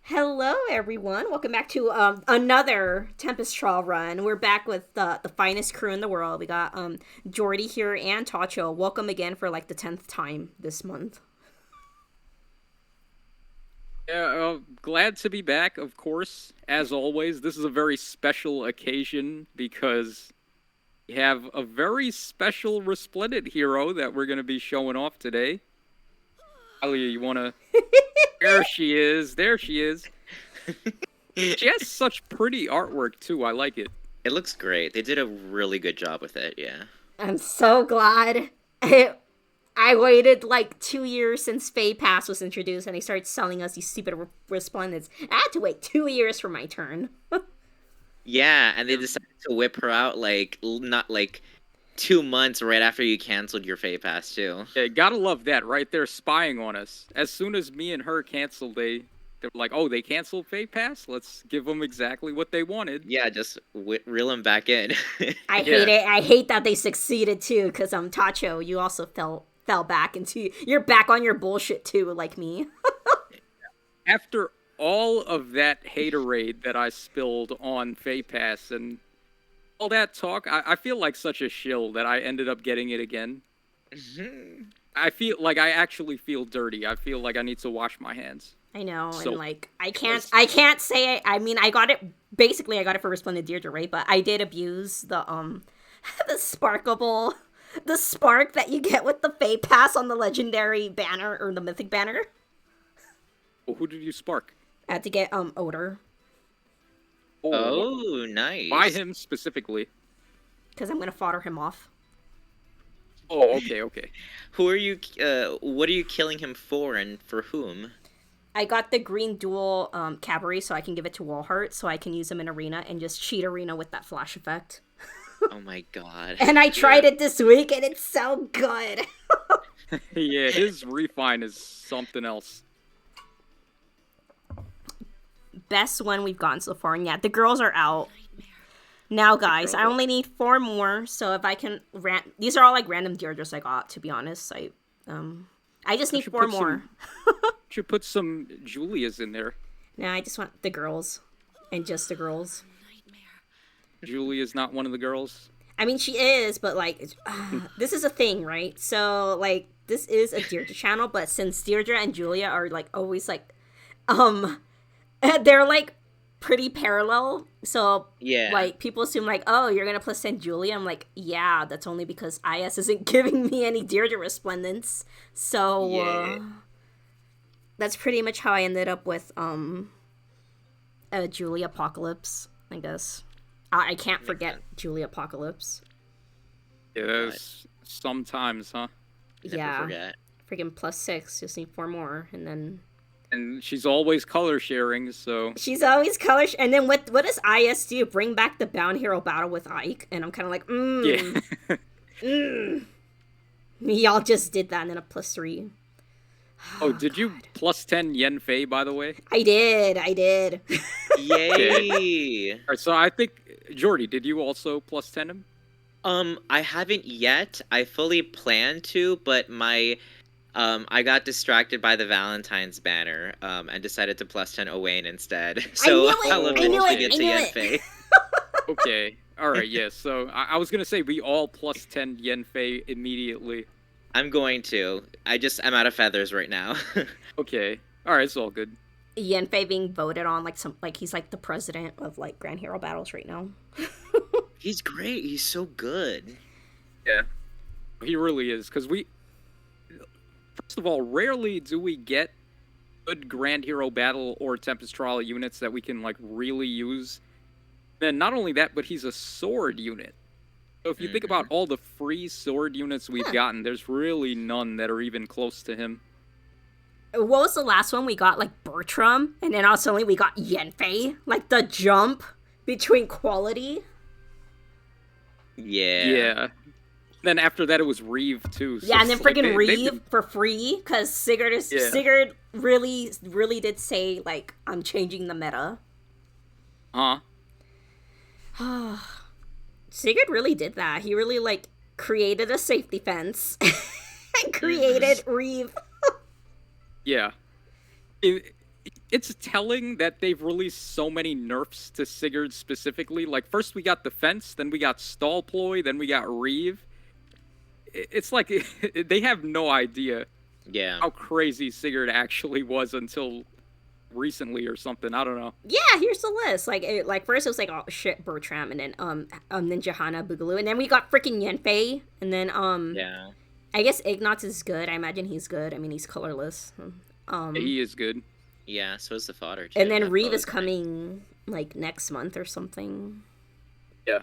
Hello, everyone. Welcome back to another Tempest Trial run. We're back with the finest crew in the world. We got Jordy here and Tacho. Welcome again for like the 10th time this month. Yeah, glad to be back, of course. As always, this is a very special occasion because we have a very special Resplendent hero that we're going to be showing off today. Alia, you want to. There she is. There she is. She has such pretty artwork, too. I like it. It looks great. They did a really good job with it, yeah. I'm so glad. I waited like 2 years since Fay Pass was introduced and they started selling us these stupid resplendents. I had to wait 2 years for my turn. Yeah, and they decided to whip her out not like 2 months right after you canceled your Fay Pass too. Yeah, gotta love that, right there, spying on us. As soon as me and her canceled, they were like, oh, they canceled Fate Pass? Let's give them exactly what they wanted. Yeah, just reel them back in. I hate it. I hate that they succeeded too, because Tacho, you also fell back into you're back on your bullshit too, like me. After all of that haterade that I spilled on Fate Pass and all that talk, I feel like such a shill that I ended up getting it again. I feel like I actually feel dirty. I feel like I need to wash my hands. I know, so, and like I can't say it. I mean, I got it basically. I got it for Resplendent Deirdre, right? But I did abuse the the sparkable, the spark that you get with the Fate Pass on the legendary banner or the mythic banner. Well, who did you spark? I had to get Odor. Oh, nice. Why him specifically? Because I'm gonna fodder him off. Oh, okay. Who are you? What are you killing him for, and for whom? I got the green dual cavalry, so I can give it to Wallheart, so I can use him in arena and just cheat arena with that flash effect. Oh my god! And I tried it this week, and it's so good. Yeah, his refine is something else. Best one we've gotten so far, and yeah, the girls are out. Now, guys, I only need 4 more, so if I can these are all like random Deirdres I got, to be honest. I just need 4 more. Should put some Julias in there. Nah, I just want the girls, and just the girls. Julia's not one of the girls. I mean, she is, but like, this is a thing, right? So like, this is a Deirdre channel, but since Deirdre and Julia are like always like, they're like pretty parallel. So yeah, like people assume like, oh, you're gonna plus 10 Julia. I'm like, yeah, that's only because IS isn't giving me any Deirdre resplendence. So that's pretty much how I ended up with Julia Apocalypse, I guess. I can't forget Julia Apocalypse. Yeah, there's sometimes, huh? Never forget. Freaking plus 6. Just need 4 more, and then. And she's always color sharing, so. She's always color. And then what does IS do? Bring back the Bound Hero battle with Ike, and I'm kind of like, Yeah. Y'all just did that, and then a plus 3. Oh, did you plus 10 Yen Fei, by the way? I did. Yay! Alright, so I think, Jordy, did you also plus 10 him? I haven't yet. I fully plan to, but I got distracted by the Valentine's banner, and decided to plus 10 Owain instead. So I'll eventually get to Yenfei. Okay. Alright, yeah, so I was gonna say we all plus 10 Yenfei immediately. I'm going to. I'm out of feathers right now. Okay. Alright, it's all good. Yenfei being voted on like he's like the president of like Grand Hero battles right now. He's great. He's so good. Yeah. He really is, because first of all, rarely do we get good Grand Hero Battle or Tempest Trial units that we can, like, really use. Then not only that, but he's a sword unit. So if you think about all the free sword units we've gotten, there's really none that are even close to him. What was the last one we got? Like Bertram, and then suddenly we got Yenfei. Like the jump between quality. Yeah. Then after that, it was Reeve too. So yeah, and then freaking like, Reeve for free because Sigurd really did say like I'm changing the meta. Huh? Sigurd really did that. He really like created a safety fence and created Reeve. Yeah. it's telling that they've released so many nerfs to Sigurd specifically. Like, first we got Defense, then we got Stall Ploy, then we got Reeve. It's like they have no idea how crazy Sigurd actually was until recently or something. I don't know. Yeah, here's the list. Like first it was like, oh shit, Bertram, and then Johanna Boogaloo, and then we got freaking Yenfei, and then I guess Ignatz is good. I imagine he's good. I mean, he's colorless. He is good. Yeah, so is the fodder too. And then Reeve is coming like next month or something. Yeah.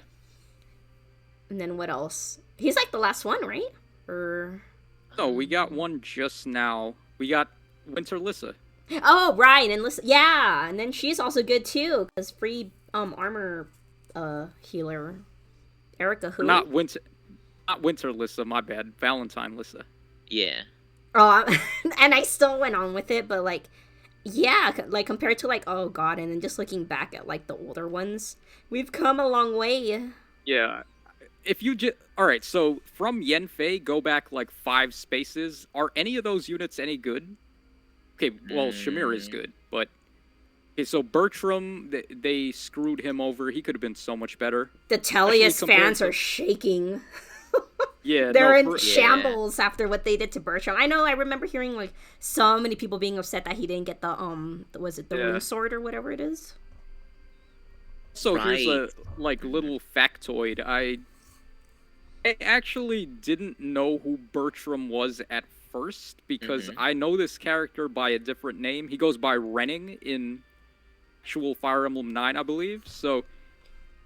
And then what else? He's like the last one, right? Or no, we got one just now. We got Winter Lissa. Oh, right, and Lissa, yeah, and then she's also good too, because free armor healer. Erica who? Not Winter Lissa, my bad. Valentine Lissa. Yeah. Oh, and I still went on with it, but like, yeah, like compared to like, oh god, and then just looking back at like the older ones, we've come a long way. Yeah. If you just alright, so from Yenfei, go back like 5 spaces. Are any of those units any good? Okay, well, Shamir is good, but okay, so Bertram, they screwed him over. He could have been so much better. The Tellius fans are shaking. Yeah, they're in shambles after what they did to Bertram. I know. I remember hearing like so many people being upset that he didn't get the was it the rune sword or whatever it is. So here's a like little factoid. I actually didn't know who Bertram was at first because I know this character by a different name. He goes by Renning in actual Fire Emblem 9, I believe. So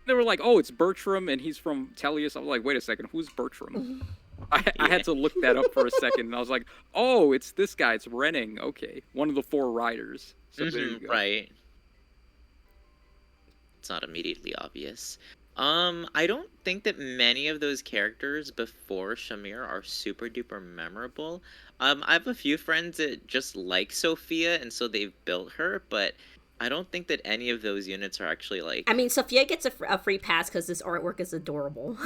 they were like, "Oh, it's Bertram, and he's from Tellius." I was like, "Wait a second, who's Bertram?" I had to look that up for a second, and I was like, "Oh, it's this guy. It's Renning. Okay, one of the 4 riders." So there you go. Right. It's not immediately obvious. I don't think that many of those characters before Shamir are super duper memorable. I have a few friends that just like Sophia, and so they've built her, but I don't think that any of those units are actually like... I mean, Sophia gets a free pass because this artwork is adorable.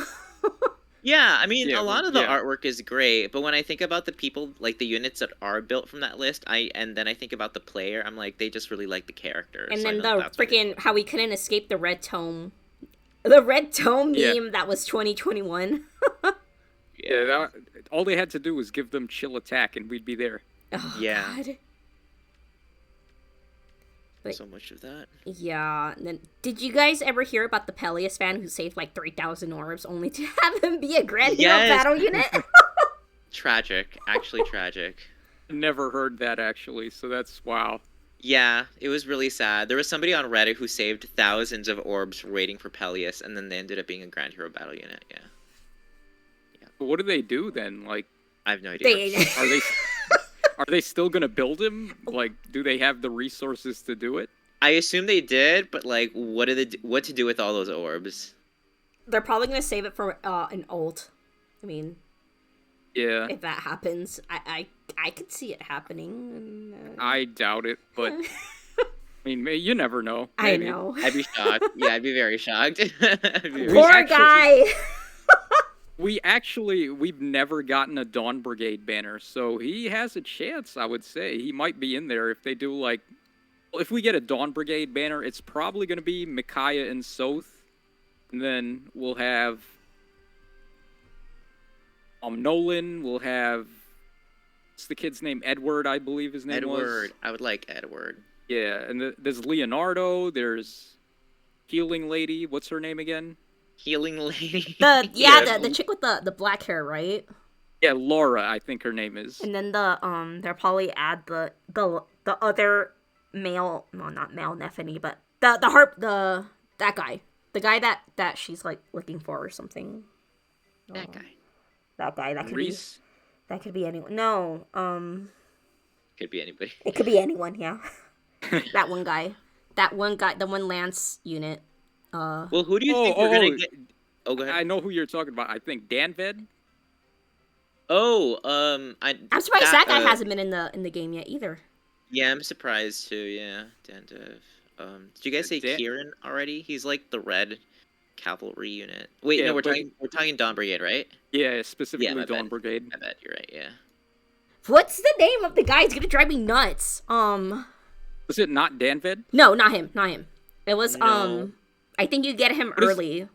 Yeah, I mean, a lot of the artwork is great, but when I think about the people, like the units that are built from that list, and then I think about the player, I'm like, they just really like the character. And so then the freaking, how we couldn't escape the Red Tome. The Red Tome meme that was 2021. Yeah, all they had to do was give them chill attack and we'd be there. Oh, yeah. God. But, so much of that. Yeah. And then, did you guys ever hear about the Peleus fan who saved like 3,000 orbs only to have him be a Grand Hero battle unit? Tragic. Actually tragic. Never heard that actually, so that's wow. Yeah, it was really sad. There was somebody on Reddit who saved thousands of orbs waiting for Peleus, and then they ended up being a Grand Hero battle unit, yeah. What do they do then? Like, I have no idea. Are they still gonna build him? Like, do they have the resources to do it? I assume they did, but like, what to do with all those orbs? They're probably gonna save it for an ult. I mean, yeah. If that happens, I could see it happening. I doubt it, but I mean, you never know. Maybe. I know. I'd be shocked. Yeah, I'd be very shocked. Poor guy. We've never gotten a Dawn Brigade banner, so he has a chance, I would say. He might be in there if they do, like... Well, if we get a Dawn Brigade banner, it's probably going to be Micaiah and Soth. And then we'll have... Nolan, we'll have... What's the kid's name? Edward, I believe his name was. Edward. I would like Edward. Yeah, and there's Leonardo, there's Healing Lady. What's her name again? Healing Lady. The chick with the black hair, right? Yeah, Laura, I think her name is. And then they'll probably add the other male, no, not male Nephany, but that guy, the guy that she's like looking for or something. That guy. That could Reese? be. That could be anyone. No, Could be anybody. It could be anyone. Yeah. That one guy, the one Lance unit. Well, who do you think we're gonna get? Oh, go ahead. I know who you're talking about. I think Danved. Oh, I'm surprised that guy hasn't been in the game yet either. Yeah, I'm surprised too. Yeah, Dandev. Did you guys say Kieran already? He's like the red cavalry unit. Wait, no, we're talking Dawn Brigade, right? Yeah, specifically Dawn Brigade. I bet you're right. Yeah. What's the name of the guy? It's gonna drive me nuts. Was it not Danvid? No, not him. Not him. It was No. I think you get him What is- early.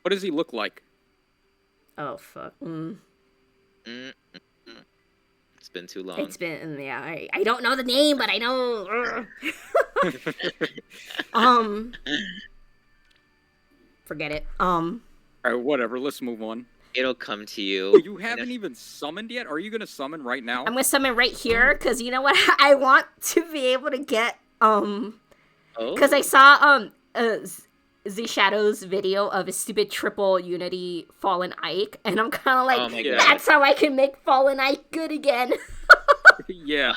What does he look like? Oh fuck. Mm-mm-mm. It's been too long. It's been I don't know the name, but I know. Forget it. All right, whatever. Let's move on. It'll come to you. Oh, you haven't even summoned yet? Are you gonna summon right now? I'm gonna summon right here because you know what? I want to be able to get because I saw Z Shadow's video of a stupid triple Unity Fallen Ike, and I'm kind of like, Oh my God. that's how I can make Fallen Ike good again. Yeah.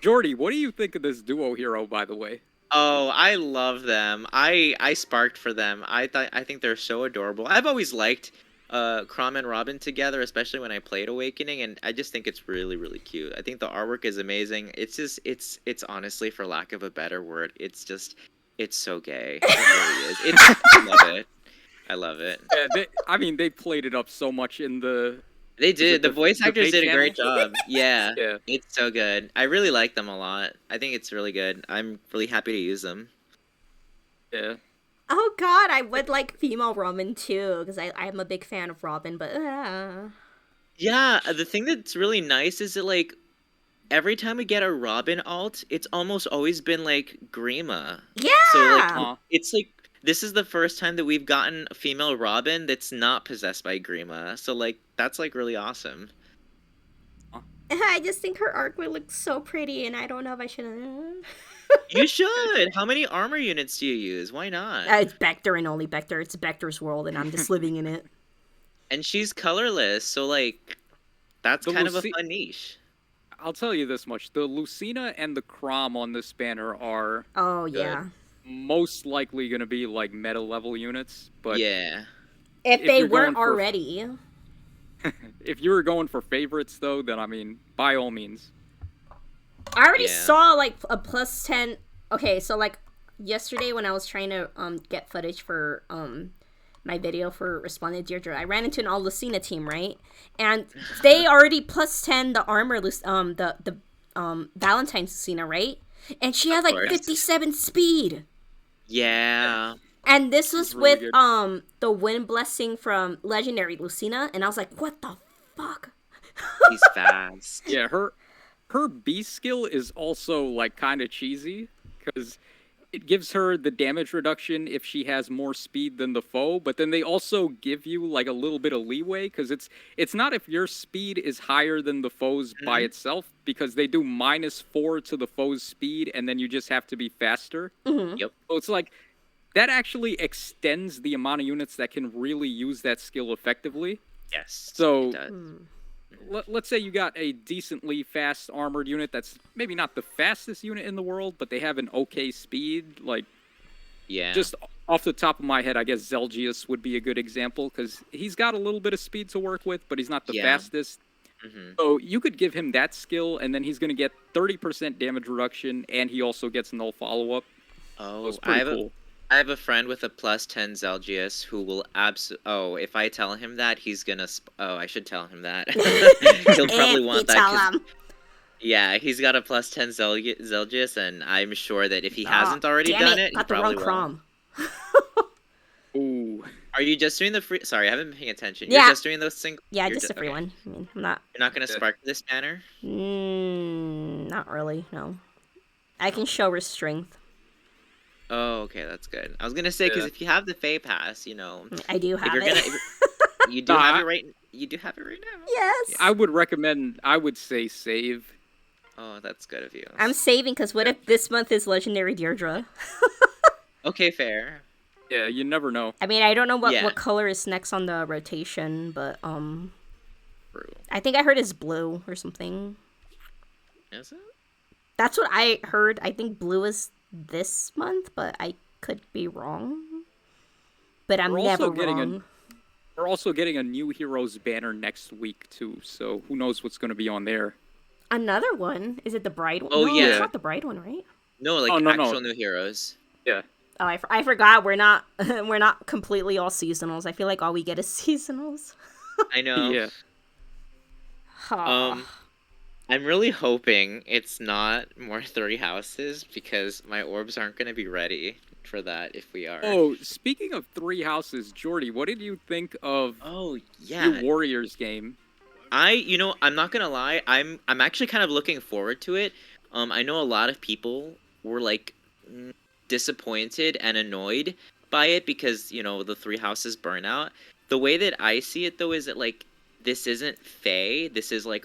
Jordy, what do you think of this duo hero, by the way? Oh, I love them. I sparked for them. I think they're so adorable. I've always liked Chrom and Robin together, especially when I played Awakening, and I just think it's really, really cute. I think the artwork is amazing. It's just it's honestly, for lack of a better word, it's so gay. It really is. I love it. I love it. Yeah, they played it up so much in the. They did. The voice actors paid did a great job. Yeah. Yeah. It's so good. I really like them a lot. I think it's really good. I'm really happy to use them. Yeah. Oh god, I would like female Robin too, because I'm a big fan of Robin, but Yeah, the thing that's really nice is that, like, every time we get a Robin alt, it's almost always been, like, Grima. yeah. So, like, it's like, this is the first time that we've gotten a female Robin that's not possessed by Grima. So, like, that's, like, really awesome. I just think her artwork looks so pretty, and I don't know if I should. You should! How many armor units do you use? Why not? It's Vector and only Vector. It's Vector's world, and I'm just living in it. And she's colorless, so, like, that's The kind of a Lucy- fun niche. I'll tell you this much: the Lucina and the Chrom on this banner are Oh yeah. most likely going to be like meta level units. But Yeah. If if they you're going weren't for- already. if you were going for favorites, though, then I mean, by all means. I already Yeah. saw like a plus 10. Okay, so like yesterday when I was trying to get footage for my video for Resplendent Deirdre, I ran into an all Lucina team, right? And they already plus 10 the armor the Valentine Lucina, right? And she had like course. 57 speed. Yeah. And this was really with good. the wind blessing from Legendary Lucina, and I was like, what the fuck? He's fast. Yeah, her B skill is also like kind of cheesy because it gives her the damage reduction if she has more speed than the foe, but then they also give you like a little bit of leeway because it's not if your speed is higher than the foe's by itself, because they do -4 to the foe's speed and then you just have to be faster. Yep. So it's like that actually extends the amount of units that can really use that skill effectively. Yes. So it does. let's say you got a decently fast armored unit that's maybe not the fastest unit in the world, but they have an okay speed. Like, Yeah. just off the top of my head, I guess Zelgius would be a good example because he's got a little bit of speed to work with, but he's not the Yeah. fastest. So you could give him that skill, and then he's going to get 30% damage reduction, and he also gets null follow-up. So Oh, it's pretty cool. I have a friend with a plus 10 Zelgius who will if I tell him that, he's gonna I should tell him that. He'll probably want that. 'Cause- Yeah, he's got a plus 10 Zelgius, and I'm sure that if he hasn't already Damn done it, he got the probably wrong will. Crom. Ooh. Are you just doing the free? Sorry, I haven't been paying attention. Yeah. You're just doing those single. Yeah, you're just a free okay. one. I mean, I'm not. You're not gonna spark this banner. Not really. No. I can show her strength. Oh, okay, that's good. I was gonna say because Yeah. if you have the Fey Pass, you know, I do if have you're it. gonna, you do Nah, have I- it right. You do have it right now. Yes. I would say save. Oh, that's good of you. I'm saving because what if this month is Legendary Deirdre? Okay, fair. Yeah, you never know. I mean, I don't know what Yeah. color is next on the rotation, but True. I think I heard it's blue or something. Is it? That's what I heard. I think blue is this month, but I could be wrong. But I'm We're never also getting wrong. We're also getting a new Heroes banner next week too, so who knows what's going to be on there. Another one? Is it the bride one? Oh, no, yeah. it's not the bride one, right? No, like Oh, no. actual new heroes. Yeah. Oh, I forgot. We're not we're not completely all seasonals. I feel like all we get is seasonals. I know. Yeah. Huh. I'm really hoping it's not more three houses because my orbs aren't going to be ready for that if we are. Oh, speaking of three houses, Jordy, what did you think of Oh, new yeah. Warriors game? I'm not gonna lie. I'm actually kind of looking forward to it. I know a lot of people were like mm, disappointed and annoyed by it because the three houses burnout. The way that I see it though is that like this isn't Fae. This is like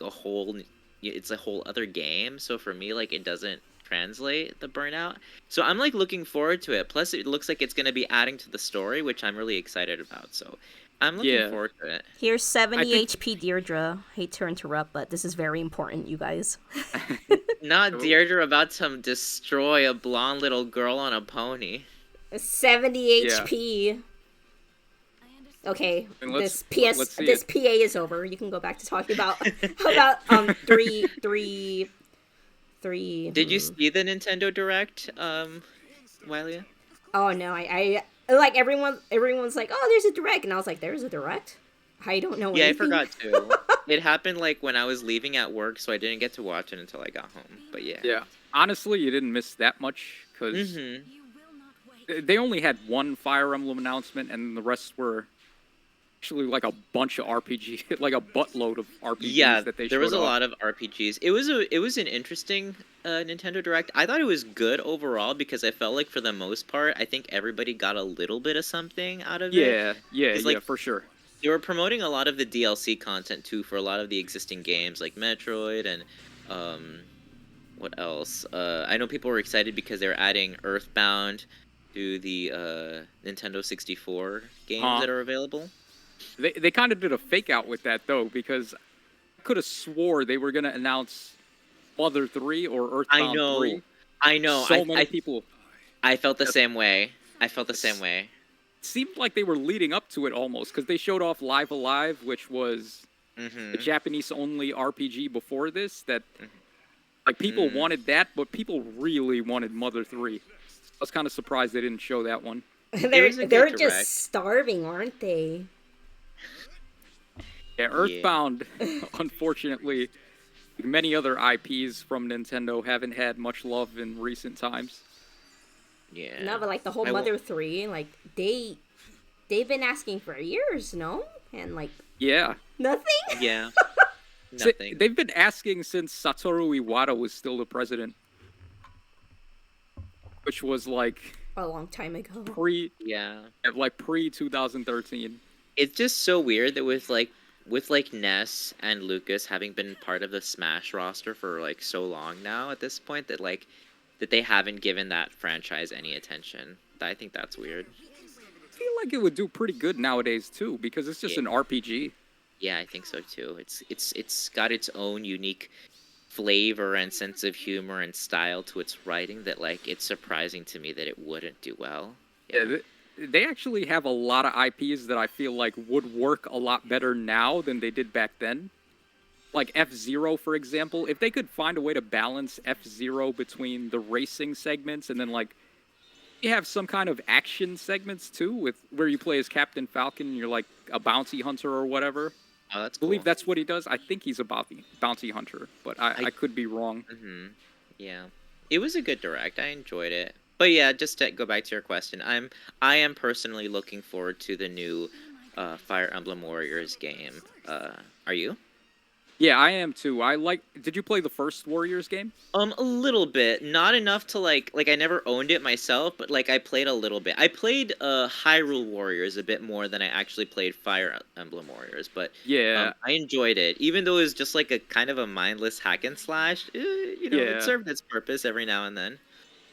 it's a whole other game. So for me, like it doesn't translate the burnout. So I'm like looking forward to it. Plus, it looks like it's gonna be adding to the story, which I'm really excited about. So I'm looking Yeah, forward to it. Here's I 70 think HP Deirdre. Hate to interrupt, but this is very important, you guys. Not Deirdre about to destroy a blonde little girl on a pony. 70 yeah. HP. Okay, And let's see this it. PA is over. You can go back to talking about about three. Did you see the Nintendo Direct, Wylia? Oh no, I like everyone's like, oh, there's a direct, and I was like, there's a direct. I don't know Yeah, I anything. forgot to. It happened like when I was leaving at work, so I didn't get to watch it until I got home. But yeah. Yeah, honestly, you didn't miss that much because Mhm. they only had one Fire Emblem announcement, and the rest were actually like a bunch of RPG, like a buttload of Yeah, RPGs that they there was showed a off. lot of RPGs. It was an interesting Nintendo Direct. I thought it was good overall because I felt like for the most part, I think everybody got a little bit of something out of it. Yeah, yeah, Because yeah, like for sure. they were promoting a lot of the DLC content too for a lot of the existing games like Metroid and um what else? I know people were excited because they're adding Earthbound to the Nintendo 64 games Huh? that are available. They kind of did a fake out with that though because I could have swore they were gonna announce Mother 3 or I Earthbound know. 3. I know. So many people. I felt the It same way. I felt the same way. seemed like they were leading up to it almost because they showed off Live Alive, which was a Mhm. Japanese only RPG before this. That like people Mm. wanted that, but people really wanted Mother 3. I was kind of surprised they didn't show that one. It they're was a good they're just direct. starving, aren't they? Yeah, Yeah. Earthbound, unfortunately, like many other IPs from Nintendo haven't had much love in recent times. Yeah. No, but like the whole I wa- Mother 3, like they've been asking for years, no, and like Yeah. nothing. Yeah. Si- Nothing. They've been asking since Satoru Iwata was still the president, which was like A long time ago. Yeah. pre 2013. It's just so weird that with Ness and Lucas having been part of the Smash roster for like so long now at this point that they haven't given that franchise any attention. I think that's weird. I feel like it would do pretty good nowadays too because it's just Yeah. an RPG. Yeah, I think so too. It's got its own unique flavor and sense of humor and style to its writing that like it's surprising to me that it wouldn't do well. Yeah, Yeah. they actually have a lot of IPs that I feel like would work a lot better now than they did back then. Like F-Zero, for example. If they could find a way to balance F-Zero between the racing segments and then like you have some kind of action segments too, with where you play as Captain Falcon and you're like a bounty hunter or whatever. Oh, that's I believe cool. that's what he does. I think he's a bounty hunter, but I I could be wrong. Yeah. It was a good direct. I enjoyed it. But yeah, just to go back to your question, I am personally looking forward to the new Fire Emblem Warriors game. Are you? Yeah, I am too. I like. Did you play the first Warriors game? A little bit. Not enough to like I never owned it myself, but like I played a little bit. I played Hyrule Warriors a bit more than I actually played Fire Emblem Warriors, but Yeah, I enjoyed it. Even though it was just like a kind of a mindless hack and slash, it yeah, served its purpose every now and then.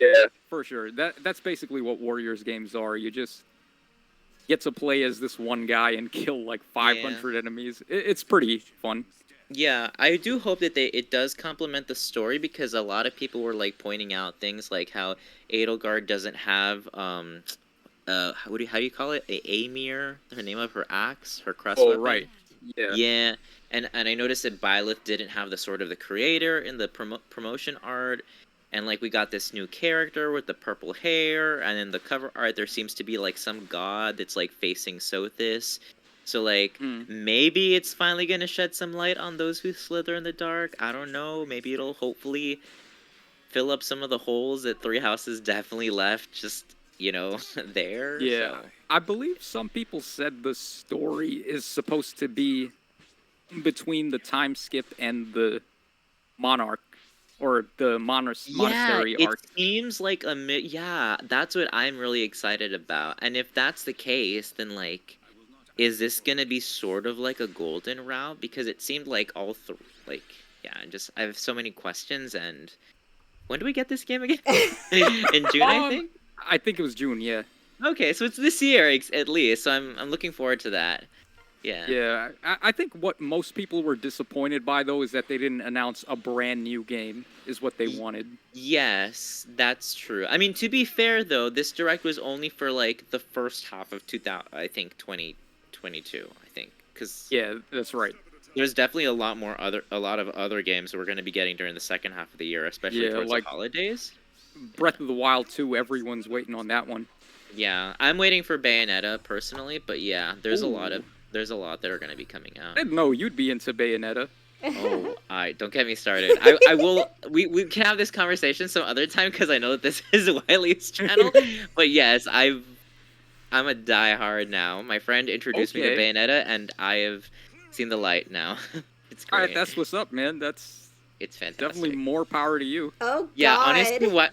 yeah, for sure. That's basically what Warriors games are. You just get to play as this one guy and kill like Yeah. 500 enemies. It's pretty fun. Yeah, I do hope that it does complement the story because a lot of people were like pointing out things like how Edelgard doesn't have how do you call it? A Amir, the name of her axe, her crust Oh, weapon. right. Yeah. Yeah, and I noticed that Byleth didn't have the sword of the creator in the promotion art, and like we got this new character with the purple hair, and in the cover art there seems to be like some god that's like facing Sothis. So like Hmm. maybe it's finally gonna shed some light on those who slither in the dark. I don't know. Maybe it'll hopefully fill up some of the holes that Three Houses definitely left just, there. Yeah, So I believe some people said the story is supposed to be between the time skip and the monarch or the yeah, monastery it arc. seems like yeah, that's what I'm really excited about. And if that's the case, then like is this gonna be sort of like a golden route? Because it seemed like all three, like, yeah, I have so many questions. And when do we get this game again? In June, I think. I think it was June. Yeah. Okay, so it's this year at least. So I'm looking forward to that. Yeah. Yeah, I think what most people were disappointed by though is that they didn't announce a brand new game. Is what they wanted. Yes, that's true. I mean, to be fair though, this direct was only for like the first half of 2000, I think 2022, I think, because Yeah, that's right. there's definitely a lot of other games we're going to be getting during the second half of the year, especially Yeah, towards like the holidays. Breath of the Wild 2, everyone's waiting on that one. Yeah, I'm waiting for Bayonetta personally, but yeah, there's Ooh. there's a lot that are going to be coming out. I didn't know you'd be into Bayonetta. Oh, I don't get me started. I will. We can have this conversation some other time because I know that this is Wiley's channel. But yes, I'm a diehard now. My friend introduced me to Okay. Bayonetta, and I have seen the light now. It's All right, great. that's what's up, man. That's It's fantastic. definitely more power to you. Oh Yeah, God. honestly, This whole Wiley,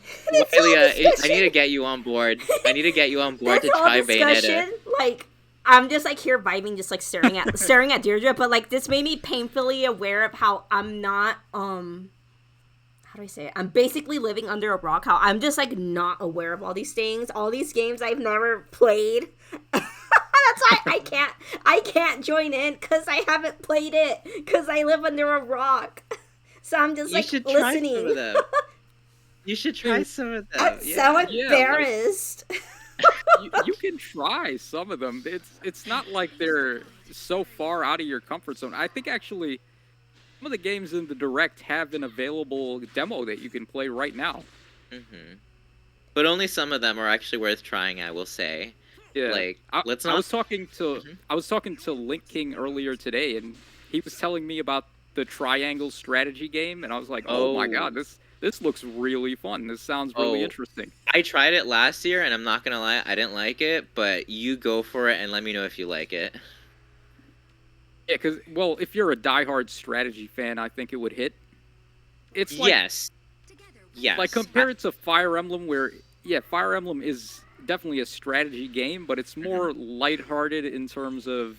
I need discussion- to get you on board. I need to get you on board this to whole try Bayonetta. discussion, like, I'm just like here vibing, just like staring at Deirdre, but like this made me painfully aware of how I'm not how do I say it? I'm basically living under a rock. How I'm just like not aware of all these things, all these games I've never played. That's why I can't join in because I haven't played it because I live under a rock. So I'm just like should try listening. some of them. You should try some of them. I'm so embarrassed. You can try some of them. It's not like they're so far out of your comfort zone. I think actually some of the games in the direct have an available demo that you can play right now. Mm-hmm. But only some of them are actually worth trying, I will say. Yeah, Like, let's I not. was talking to Link King earlier today, and he was telling me about the triangle strategy game, and I was like, oh my god, this looks really fun. This sounds really interesting. I tried it last year, and I'm not gonna lie, I didn't like it. But you go for it and let me know if you like it. Yeah, because well, if you're a diehard strategy fan, I think it would hit. It's like, Yes. like compared to Fire Emblem, where yeah, Fire Emblem is definitely a strategy game, but it's more lighthearted in terms of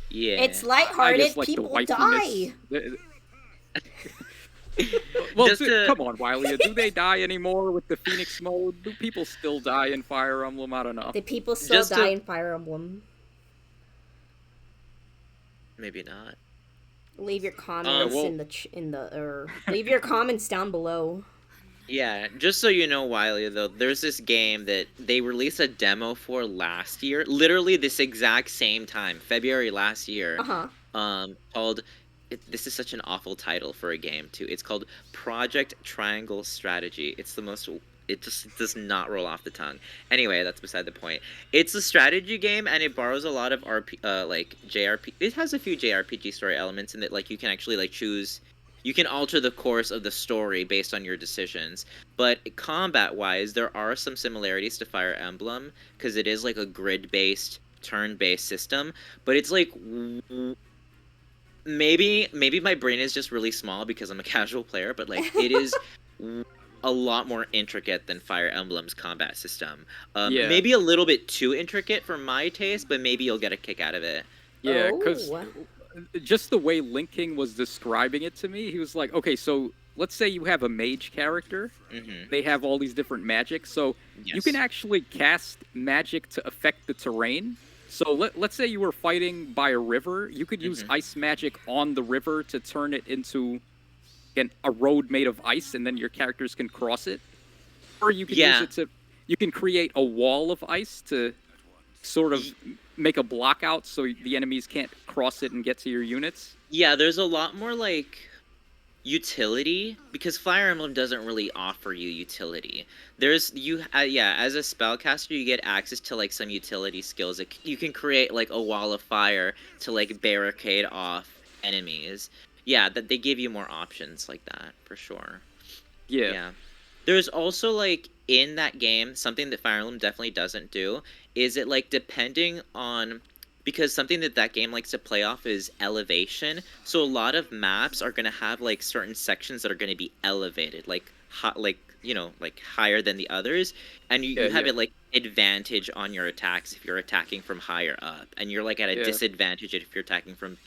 Yeah. It's I lighthearted. guess like People the die. Well, Just to- come on, Wiley. Do they die anymore with the Phoenix mode? Do people still die in Fire Emblem? I don't know. The people still Just die to- in Fire Emblem. Maybe not. Leave your comments well- leave your comments down below. Yeah, just so you know, Wiley, though, there's this game that they released a demo for last year, literally this exact same time, February last year. Called. This is such an awful title for a game too. It's called Project Triangle Strategy. It's the most. It just does not roll off the tongue. Anyway, that's beside the point. It's a strategy game, and it borrows a lot of like JRP. It has a few JRPG story elements in that, like you can actually like choose. You can alter the course of the story based on your decisions. But combat-wise, there are some similarities to Fire Emblem because it is like a grid-based, turn-based system. But it's like maybe my brain is just really small because I'm a casual player. But like it is a lot more intricate than Fire Emblem's combat system. Yeah. Maybe a little bit too intricate for my taste, but maybe you'll get a kick out of it. Yeah, because Oh. just the way Link King was describing it to me, he was like, okay, so let's say you have a mage character. Mm-hmm. They have all these different magics, so you Yes. can actually cast magic to affect the terrain. So let's say you were fighting by a river. You could use ice magic on the river to turn it into a road made of ice, and then your characters can cross it. Or you can use it to... You can create a wall of ice to sort of make a block out so the enemies can't cross it and get to your units. Yeah, there's a lot more like utility, because Fire Emblem doesn't really offer you utility. There's yeah, as a spellcaster you get access to like some utility skills. You can create like a wall of fire to like barricade off enemies. Yeah, that they give you more options like that for sure. Yeah. Yeah. There's also like in that game something that Fire Emblem definitely doesn't do is it like depending on because something that that game likes to play off is elevation. So a lot of maps are going to have like certain sections that are going to be elevated like like like higher than the others, and you have Yeah. it like advantage on your attacks if you're attacking from higher up, and you're like at a Yeah. disadvantage if you're attacking from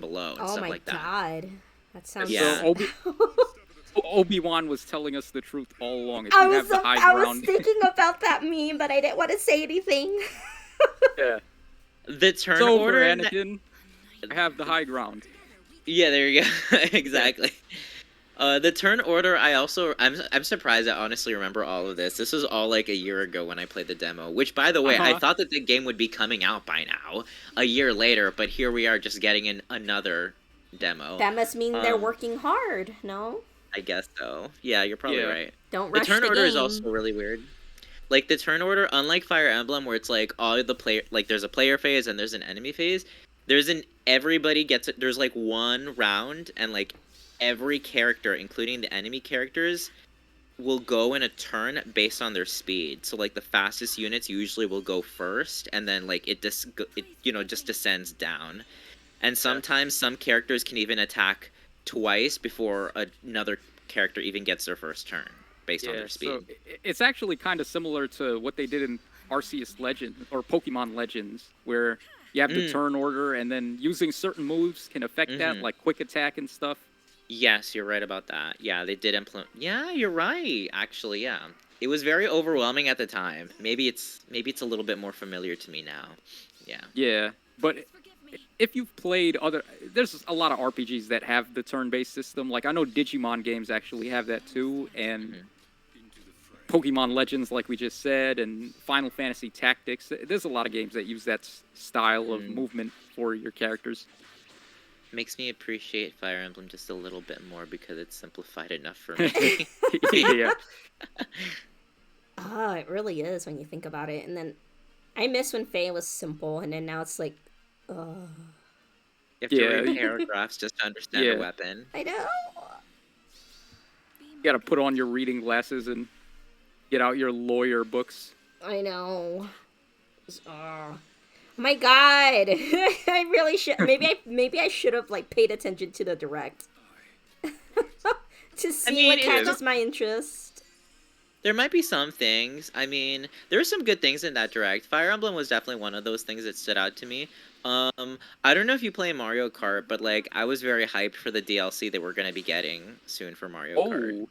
below and Oh stuff my like that. god. That sounds Yeah. So Obi-Wan was telling us the truth all along. If you have the high I was ground. thinking about that meme, but I didn't want to say anything. Yeah. The turn It's over, order Anakin. I have the high ground. Yeah, there you go. Exactly. The turn order, I'm surprised I honestly remember all of this. This was all like a year ago when I played the demo, which by the way, I thought that the game would be coming out by now, a year later, but here we are just getting in another demo. That must mean they're working hard, no? I guess so. Yeah, you're probably right. Don't The rush turn the order game. is also really weird. Like the turn order, unlike Fire Emblem, where it's like all the player, like there's a player phase and there's an enemy phase. There's like one round, and like every character, including the enemy characters, will go in a turn based on their speed. So like the fastest units usually will go first, and then like it just descends down. And sometimes some characters can even attack twice before another character even gets their first turn based on their speed. So it's actually kind of similar to what they did in Arceus Legend or Pokemon Legends, where you have the turn order, and then using certain moves can affect that, like quick attack and stuff. Yes, you're right about that. Yeah, they did implement. Yeah, you're right. Actually, yeah, it was very overwhelming at the time. Maybe it's a little bit more familiar to me now. Yeah. Yeah, but if you've played there's a lot of RPGs that have the turn-based system. Like I know Digimon games actually have that too, and Pokemon Legends, like we just said, and Final Fantasy Tactics. There's a lot of games that use that style of movement for your characters. Makes me appreciate Fire Emblem just a little bit more because it's simplified enough for me. Yeah. Oh, it really is when you think about it. And then I miss when Faye was simple, and then now it's like, you have to read paragraphs just to understand the weapon. I know. You gotta put on your reading glasses and get out your lawyer books. I know. Oh my god. I really should. Maybe I should have like paid attention to the direct to see what catches my interest. There might be some things. I mean, there are some good things in that direct. Fire Emblem was definitely one of those things that stood out to me. I don't know if you play Mario Kart, but like I was very hyped for the DLC that we're gonna be getting soon for Mario Kart.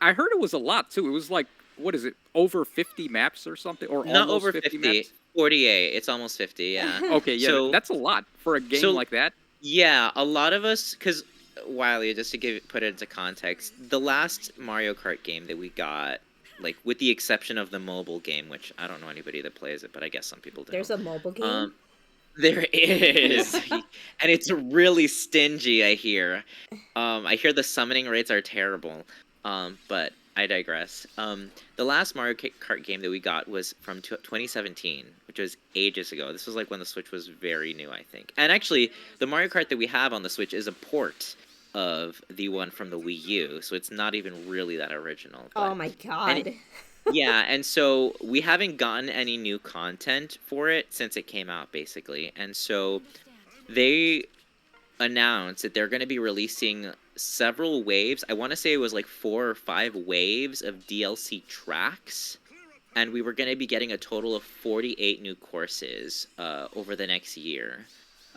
I heard it was a lot too. It was like, what is it, over 50 maps or something, or not almost over 50 maps? 48. It's almost 50. Yeah. Okay, yeah, so, that's a lot for a game like that. Yeah, a lot of us, because Wiley, just to put it into context, the last Mario Kart game that we got, like with the exception of the mobile game, which I don't know anybody that plays it, but I guess some people do. There's a mobile game. There is, and it's really stingy. I hear the summoning rates are terrible. But I digress. The last Mario Kart game that we got was from 2017, which was ages ago. This was like when the Switch was very new, I think. And actually, the Mario Kart that we have on the Switch is a port of the one from the Wii U, so it's not even really that original. But, oh my god. And so we haven't gotten any new content for it since it came out, basically. And so they announced that they're going to be releasing several waves. I want to say it was like 4 or 5 waves of DLC tracks. And we were going to be getting a total of 48 new courses over the next year.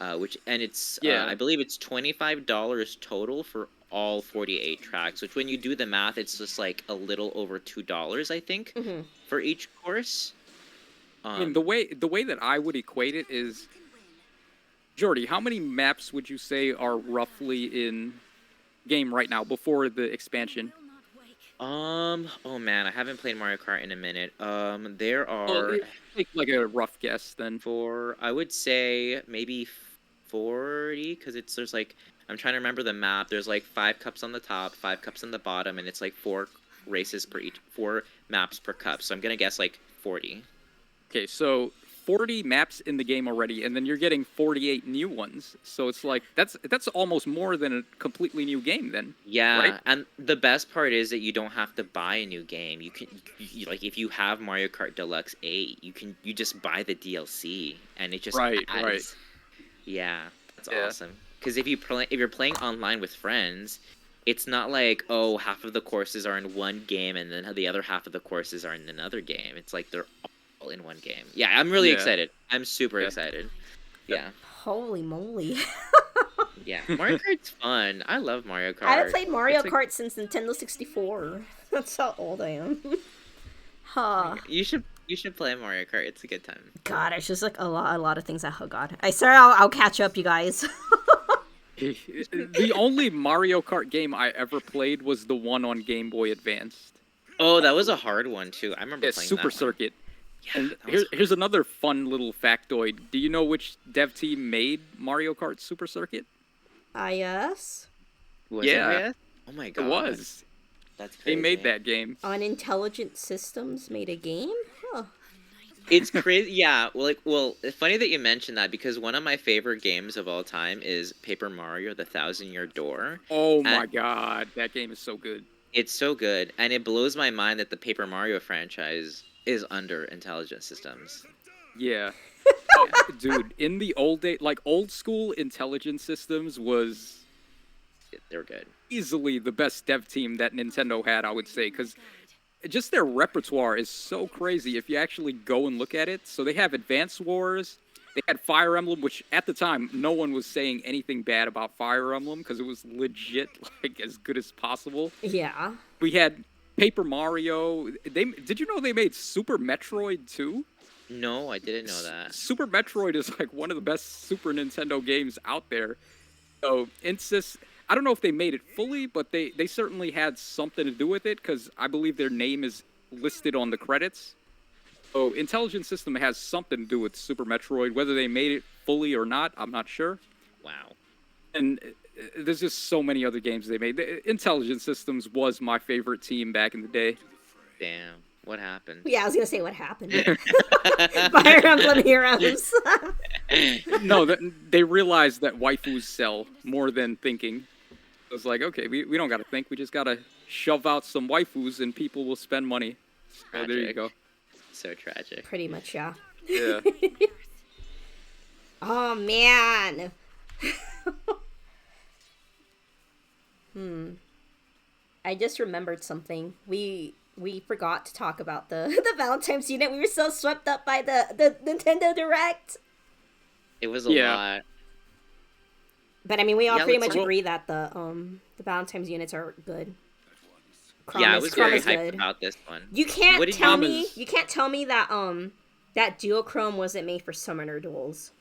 It's I believe it's $25 total for all 48 tracks, which when you do the math, it's just like a little over $2, I think, for each course. I mean, the way that I would equate it is, Jordy, how many maps would you say are roughly in game right now before the expansion? Oh man, I haven't played Mario Kart in a minute. There are take like a rough guess then. I would say maybe 40, because there's like I'm trying to remember the map. There's like 5 cups on the top, 5 cups on the bottom, and it's like 4 races per each, 4 maps per cup. So I'm gonna guess like 40. Okay, so 40 maps in the game already, and then you're getting 48 new ones. So it's like that's almost more than a completely new game then. Yeah, right? and the best part is that you don't have to buy a new game. You can like if you have Mario Kart Deluxe 8, you just buy the DLC and it just Right, adds. right. Yeah, that's Yeah. awesome. Because if you're playing online with friends, it's not like, oh, half of the courses are in one game and then the other half of the courses are in another game. It's like they're all in one game. Yeah, I'm really Yeah. excited. I'm super Yeah. excited. Yeah. Holy moly. Yeah. Mario Kart's fun. I love Mario Kart. I haven't played Mario It's Kart since Nintendo 64. That's how old I am. Huh. You should play Mario Kart. It's a good time. God, it's just like a lot of things. Oh God, I swear I'll catch up, you guys. The only Mario Kart game I ever played was the one on Game Boy Advanced. Oh, that was a hard one too. I remember Yeah, playing Super that one. Circuit. Yeah, And that was here's another fun little factoid. Do you know which dev team made Mario Kart Super Circuit? Yes. Was Yeah. it? Oh my god. It was. That's They crazy. made that game. Unintelligent Systems made a game? Huh. It's crazy. Yeah. Well, it's funny that you mentioned that because one of my favorite games of all time is Paper Mario: The Thousand-Year Door. Oh my god, that game is so good. It's so good, and it blows my mind that the Paper Mario franchise is under Intelligent Systems. Yeah. Dude, in the old day, like old school Intelligent Systems was They're good. easily the best dev team that Nintendo had, I would say, because just their repertoire is so crazy if you actually go and look at it. So they have Advance Wars, they had Fire Emblem, which at the time no one was saying anything bad about Fire Emblem because it was legit like as good as possible. Yeah. We had Paper Mario. Did you know they made Super Metroid too? No, I didn't know that. Super Metroid is like one of the best Super Nintendo games out there. So I don't know if they made it fully, but they certainly had something to do with it because I believe their name is listed on the credits. So Intelligent System has something to do with Super Metroid. Whether they made it fully or not, I'm not sure. Wow. And there's just so many other games they made. Intelligent Systems was my favorite team back in the day. Damn. What happened? Yeah, I was gonna say what happened. Fire Emblem Heroes. No, they realized that waifus sell more than thinking. It was like, okay, we don't got to think. We just got to shove out some waifus and people will spend money. Oh, there you Tragic. go. So tragic. Pretty much, yeah. Yeah. Oh man. I just remembered something. We forgot to talk about the Valentine's unit. We were so swept up by the Nintendo Direct. It was a Yeah. lot. But I mean, we all Yeah, pretty let's- much agree that the Valentine's units are good. Chrom Yeah, I is- was Chrom very is hyped good. about this one. You can't What did tell you- me. Thomas- You can't tell me that that duochrome wasn't made for summoner duels.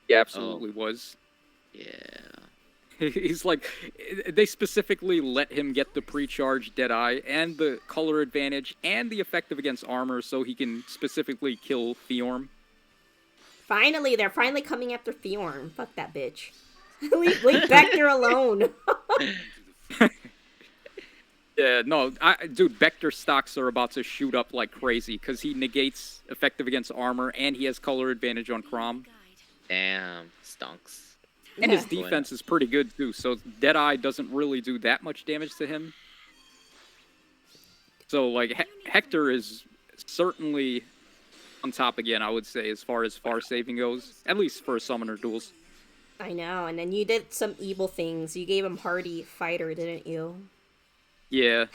Yeah, absolutely was. Yeah. He's like, they specifically let him get the pre-charged Deadeye and the color advantage and the effective against armor so he can specifically kill Theorm. Finally, they're finally coming after Theorm. Fuck that bitch. leave Vector alone. Yeah, no, dude, Vector stocks are about to shoot up like crazy because he negates effective against armor and he has color advantage on Chrom. Damn. Stonks. And his Yeah. defense is pretty good too, so Deadeye doesn't really do that much damage to him. So, like, Hector is certainly on top again, I would say, as far as far saving goes. At least for summoner duels. I know, and then you did some evil things. You gave him Hardy Fighter, didn't you? Yeah.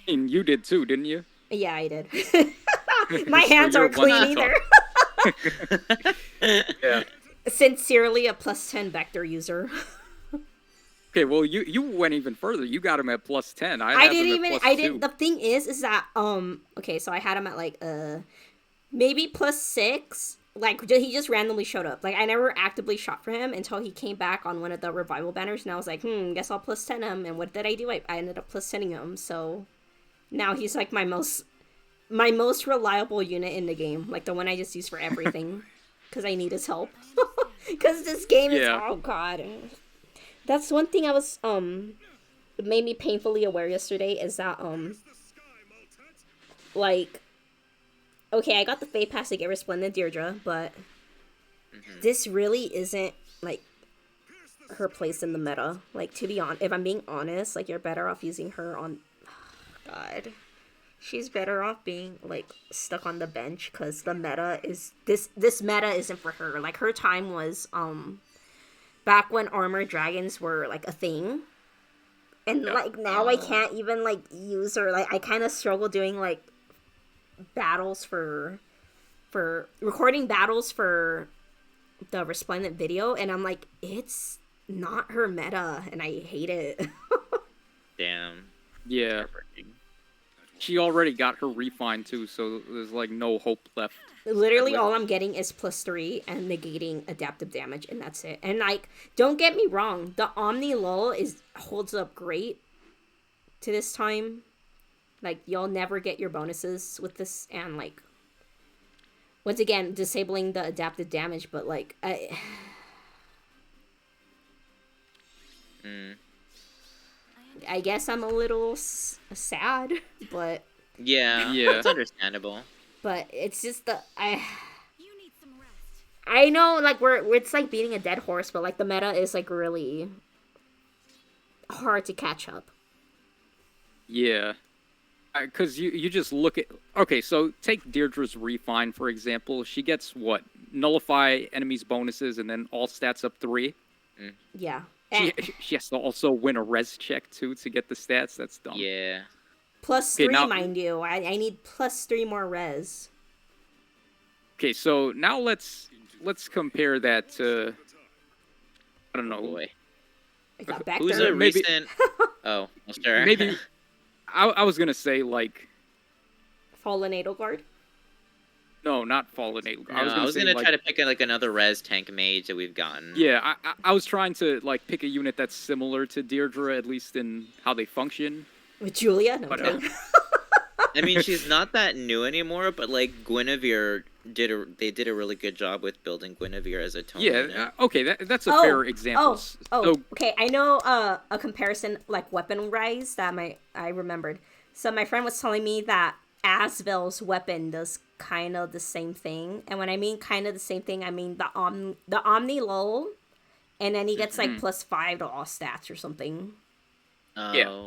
And you did too, didn't you? Yeah, I did. My So hands you're aren't clean one either. Yeah. Sincerely, a +10 Vector user. Okay, well, you went even further. You got him at +10. I have didn't him even. at I +2. didn't. The thing is that okay, so I had him at like maybe +6. Like he just randomly showed up. Like I never actively shot for him until he came back on one of the revival banners, and I was like, guess I'll +10 him. And what did I do? I ended up +10ing him. So now he's like my most reliable unit in the game. Like the one I just use for everything because I need his help. Because this game is, Yeah. oh god. That's one thing I was, it made me painfully aware yesterday is that, like, okay, I got the Fate Pass to get Resplendent Deirdre, but this really isn't, like, her place in the meta. Like, to be honest, if I'm being honest, like, you're better off using her on, god. She's better off being, like, stuck on the bench, because the meta is, this meta isn't for her. Like, her time was, back when armored dragons were, like, a thing. And, like, now I can't even, like, use her. Like, I kind of struggle doing, like, battles for recording battles for the Resplendent video, and I'm like, it's not her meta, and I hate it. Damn. Yeah. She already got her refine too, so there's like no hope left. Literally all I'm getting is +3 and negating adaptive damage, and that's it. And, like, don't get me wrong, the Omni Lull holds up great to this time. Like, you'll never get your bonuses with this, and, like, once again, disabling the adaptive damage, but, like, I guess I'm a little sad, but... Yeah, Yeah. it's understandable. But it's just I know, like, it's like beating a dead horse, but, like, the meta is, like, really hard to catch up. Yeah. Because you just look at... Okay, so take Deirdre's refine, for example. She gets, what? Nullify enemies' bonuses and then all stats up 3. Yeah. She has to also win a res check, too, to get the stats. That's dumb. Yeah. +3, now- mind you. I need +3 more res. Okay, so now let's compare that to... I don't know. Oh boy. I got back Who's there. a Maybe- recent... Oh, well, sure. Maybe... I was gonna say, like... Fallen Edelgard? No, not Fallen Eagle. No, I was gonna try to pick like another res tank mage that we've gotten. Yeah, I was trying to like pick a unit that's similar to Deirdre, at least in how they function. With Julia? No, But, I'm kidding. I mean, she's not that new anymore, but like Guinevere they did a really good job with building Guinevere as a tone. Yeah, okay, that's a fair example. So, okay. I know a comparison, like, weapon rise that I remembered. So my friend was telling me that Asvel's weapon does kind of the same thing. And when I mean kind of the same thing, I mean the Omni Lull, and then he gets, like, +5 to all stats or something. Oh. Yeah.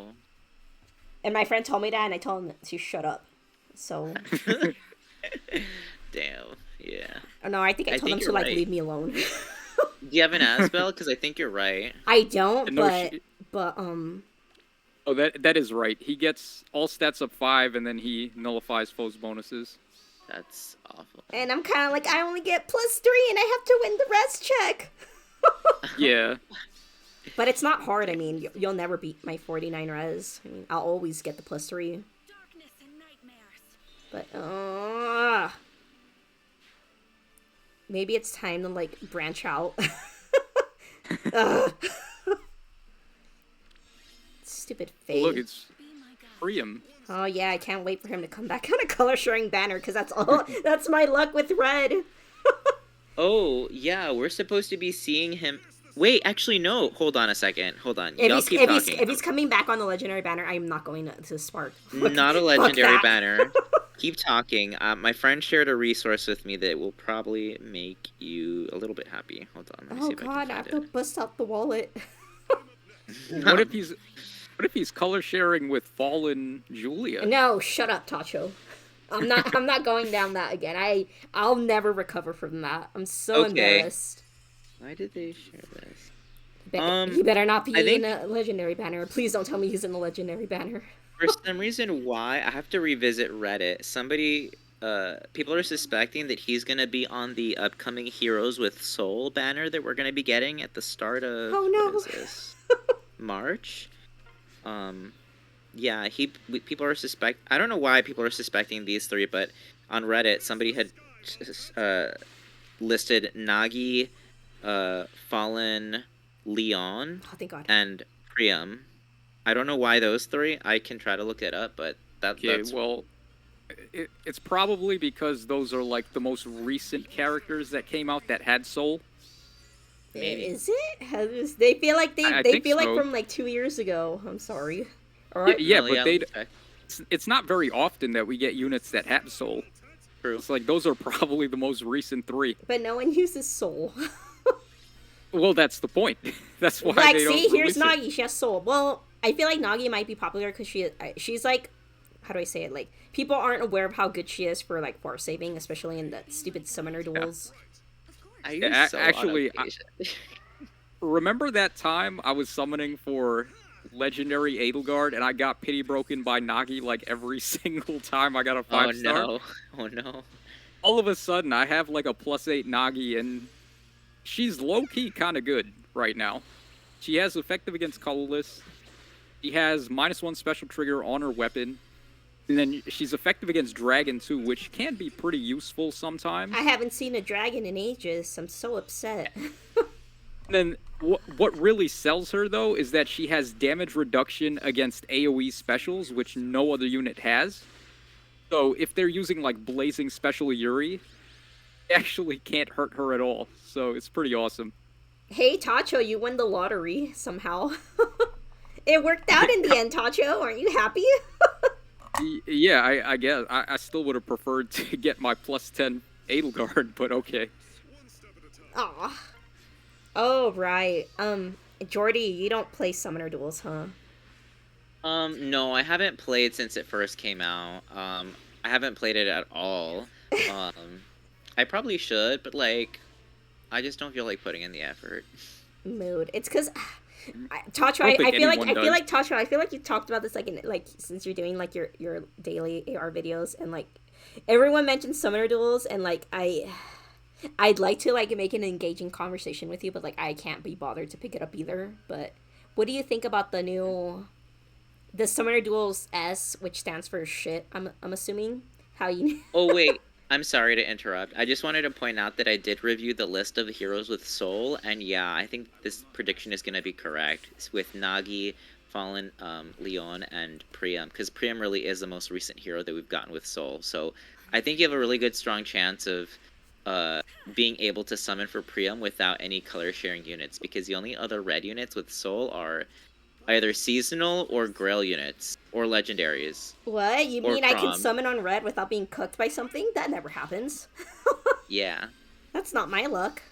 And my friend told me that, and I told him to shut up. So... Damn. Yeah. Oh, no, I think I told him to, you're like, right. leave me alone. Do you have an Asbel? Because I think you're right. I don't, No, but Oh, that is right. He gets all stats up 5, and then he nullifies foes' bonuses. That's awful. and I'm kind of like, I only get +3, and I have to win the res check. Yeah. But it's not hard. I mean, you'll never beat my 49 res. I mean, I'll always get the +3. But, maybe it's time to, like, branch out. Stupid fate. Look, it's Priam. Oh yeah, I can't wait for him to come back on a color sharing banner, because that's my luck with red. Oh, yeah, we're supposed to be seeing him. Wait, actually, no. Hold on a second. Hold on. Y'all keep talking. If he's coming back on the legendary banner, I'm not going to Spark. Not a legendary that. banner. Keep talking. My friend shared a resource with me that will probably make you a little bit happy. Hold on. Let me Oh see if god, I I have can to bust out the wallet. What if he's color sharing with Fallen Julia? No, shut up, Tacho. I'm not going down that again. I'll never recover from that. I'm so embarrassed. Why did they share this? He better not be I think- in a legendary banner. Please don't tell me he's in the legendary banner. For some reason, why I have to revisit Reddit. People are suspecting that he's gonna be on the upcoming Heroes with Soul banner that we're gonna be getting at the start of Oh, no. what is this? March. Yeah, people are I don't know why people are suspecting these three, but on Reddit somebody had listed Nagi, Fallen, Leon, Oh, thank god. and Priam. I don't know why those three. I can try to look it up, but Okay, that's well, it's probably because those are like the most recent characters that came out that had soul. Maybe. Is it? They feel like I they think feel like so. from like 2 years ago. I'm sorry. Or Yeah, No, but I'll they check. it's not very often that we get units that have soul. True. It's like those are probably the most recent 3. but no one uses soul. Well, that's the point. That's why Like, they don't see, here's release it. Nagi. She has soul. Well, I feel like Nagi might be popular because she's like, how do I say it? Like, people aren't aware of how good she is for like force saving, especially in the stupid summoner duels. I use Yeah, Soul actually, on occasion. Remember that time I was summoning for Legendary Edelgard and I got pity broken by Nagi like every single time I got a 5-star? Oh no! Oh no! All of a sudden, I have like a +8 Nagi and she's low-key kind of good right now. She has effective against colorless. She has -1 special trigger on her weapon. And then she's effective against dragon too, which can be pretty useful sometimes. I haven't seen a dragon in ages. I'm so upset. Then what really sells her though is that she has damage reduction against AoE specials, which no other unit has. So if they're using like Blazing Special Yuri, it actually can't hurt her at all. So it's pretty awesome. Hey, Tacho, you won the lottery somehow. It worked out in the end, Tacho. Aren't you happy? Yeah, I guess I still would have preferred to get my +10 Edelgard, but okay. Aw. Oh, right. Jordy, you don't play summoner duels, huh? No, I haven't played since it first came out. I haven't played it at all. I probably should, but like, I just don't feel like putting in the effort. Mood. It's because Tacho, I don't I think feel like anyone does. Tacho, I feel like you talked about this like in like since you're doing like your daily AR videos and like everyone mentions summoner duels and like I'd like to like make an engaging conversation with you, but like I can't be bothered to pick it up either. But what do you think about the Summoner Duels S, which stands for shit? I'm assuming how you. Oh wait, I'm sorry to interrupt. I just wanted to point out that I did review the list of heroes with soul, and yeah, I think this prediction is gonna be correct. It's with Nagi, Fallen, Leon, and Priam, because Priam really is the most recent hero that we've gotten with soul. So I think you have a really good, strong chance of being able to summon for Priam without any color sharing units, because the only other red units with soul are either seasonal or grail units or legendaries. What? You Or mean I can prom. summon on red without being cooked by something? That never happens. Yeah, That's not my luck.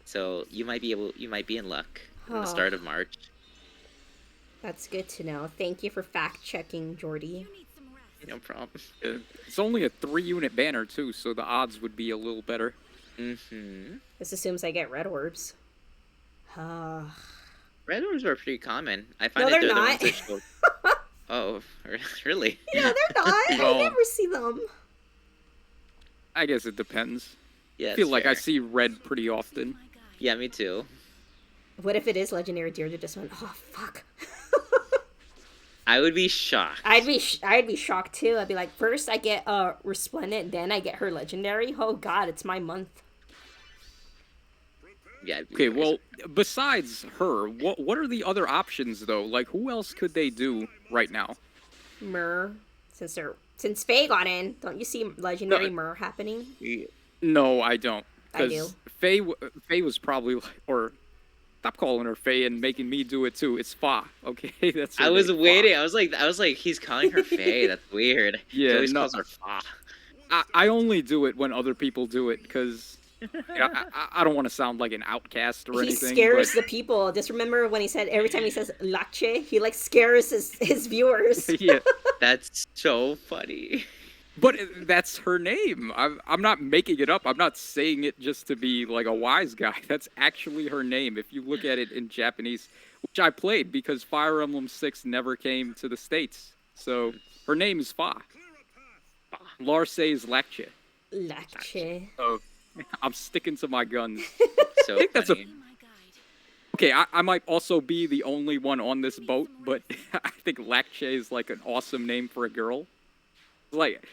so you might be in luck in the Oh. start of March. That's good to know. Thank you for fact checking, Jordy. No problem. It's only a 3-unit banner too, so the odds would be a little better. Mm-hmm. This assumes I get red orbs. Red orbs are pretty common. I find No, that they're the not. ones that show. Oh, really? No, they're not. Well- I never see them. I guess it depends. Yeah, I feel it's like I fair. see red pretty often. Yeah, me too. What if it is legendary Deirdre just went, oh fuck. I would be shocked. I'd be shocked too. I'd be like, first I get Resplendent, then I get her legendary. Oh god, it's my month. Yeah. I'd be Okay, very well, besides her, what are the other options though? Like, who else could they do right now? Myrrh. Since Faye got in, don't you see legendary No. Myrrh happening? surprised. No, I don't. I do. Because Faye was probably like, or stop calling her Faye and making me do it too. It's Fa. Okay, that's. Her I was name, Fa. waiting. I was like, he's calling her Faye. That's weird. Yeah, he always no. calls her Fa. I only do it when other people do it because I don't want to sound like an outcast or He anything. scares the people. Just remember when he said every time he says lache, he like scares his viewers. But, yeah, That's so funny. but that's her name. I'm not making it up. I'm not saying it just to be like a wise guy. That's actually her name. If you look at it in Japanese, which I played because Fire Emblem 6 never came to the States. So her name is Fa. Larse is Lache. Lache. So I'm sticking to my guns. So I think that's a- funny. Okay, I might also be the only one on this boat, but I think Lache is like an awesome name for a girl. Like,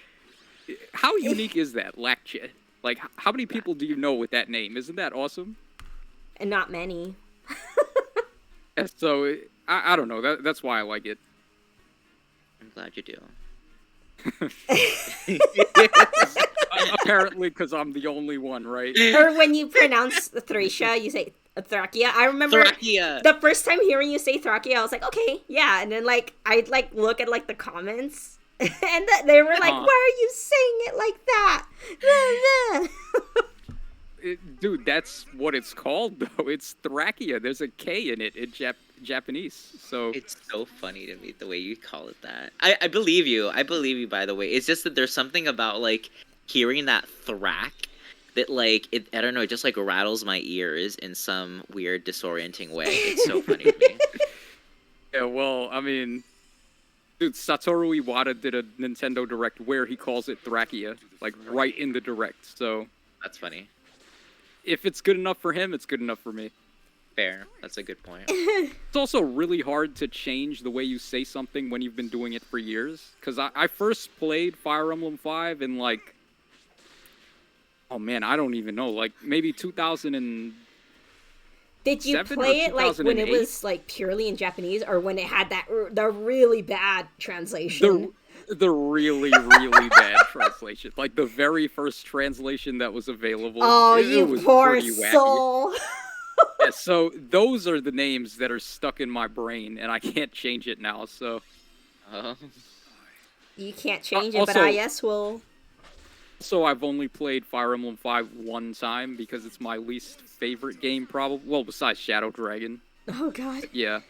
how unique is that, Lache? Like, how many people do you know with that name? Isn't that awesome? And not many. Yeah, so, I don't know. That's why I like it. I'm glad you do. Apparently, because I'm the only one, right? Or when you pronounce Thracia, you say Thrakia. I remember Thrakia. the first time hearing you say Thrakia, I was like, okay, yeah. And then like I'd like look at like the comments, and they were like, why are you saying it like that? Dude, that's what it's called though. It's Thrakia. There's a K in it in Japanese. So it's so funny to me the way you call it that. I believe you. I believe you. By the way, it's just that there's something about like hearing that thrack that like I don't know, it just like rattles my ears in some weird disorienting way. It's so funny to me. Yeah, well, I mean, dude, Satoru Iwata did a Nintendo Direct where he calls it Thrakia, like right in the Direct. So that's funny. If it's good enough for him, it's good enough for me. Fair. That's a good point. It's also really hard to change the way you say something when you've been doing it for years. Because I first played Fire Emblem 5 in like, oh man, I don't even know, like maybe 2000 and... Did you play it like when it was like purely in Japanese, or when it had the really bad translation? The really, really bad translation. Like the very first translation that was available. Oh, you poor soul. Yeah, so those are the names that are stuck in my brain, and I can't change it now, so... You can't change it, but I yes will. So I've only played Fire Emblem 5 one time, because it's my least favorite game, probably. Well, besides Shadow Dragon. Oh, God. But yeah.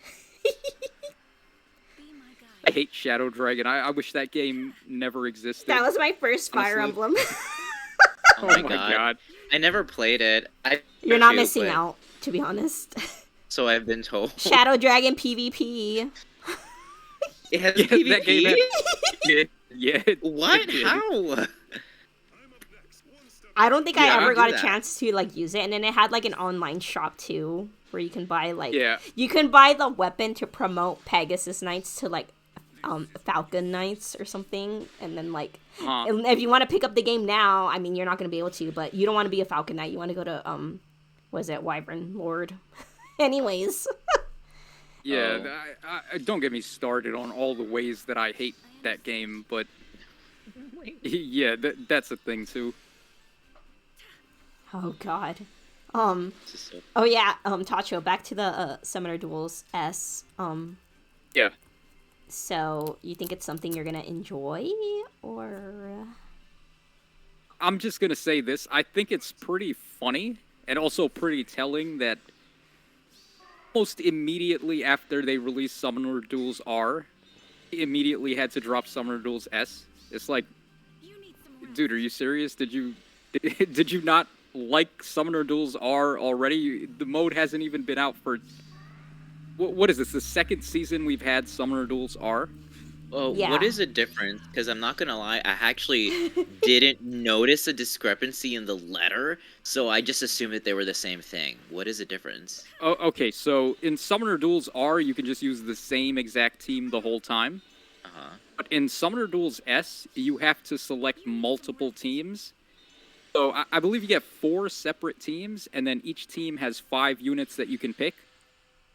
I hate Shadow Dragon. I wish that game never existed. That was my first Fire Emblem. Oh my god. I never played it. You're not missing out, to be honest. So I've been told. Shadow Dragon PvP. It has PvP? That game had... yeah. What? How? I don't think I ever got a chance to like use it, and then it had like an online shop too, where you can buy like you can buy the weapon to promote Pegasus Knights to like Falcon Knights or something, and then like if you want to pick up the game now, I mean you're not gonna be able to, but you don't want to be a Falcon Knight, you want to go to what is it, Wyvern Lord. Anyways. Yeah, I don't get me started on all the ways that I hate that game, but yeah, that's a thing too. Oh god. Oh yeah, Tacho, back to the Summoner Duels S. Yeah. So, you think it's something you're gonna enjoy, or? I'm just gonna say this. I think it's pretty funny, and also pretty telling that almost immediately after they released Summoner Duels R, they immediately had to drop Summoner Duels S. It's like, dude, are you serious? Did you not like Summoner Duels R already? The mode hasn't even been out for... What is this? The second season we've had Summoner Duels R? Well, what is the difference? Because I'm not gonna lie, I actually didn't notice a discrepancy in the letter, so I just assumed that they were the same thing. What is the difference? Oh, okay, so in Summoner Duels R, you can just use the same exact team the whole time. But in Summoner Duels S, you have to select multiple teams. So I believe you get 4 separate teams, and then each team has 5 units that you can pick.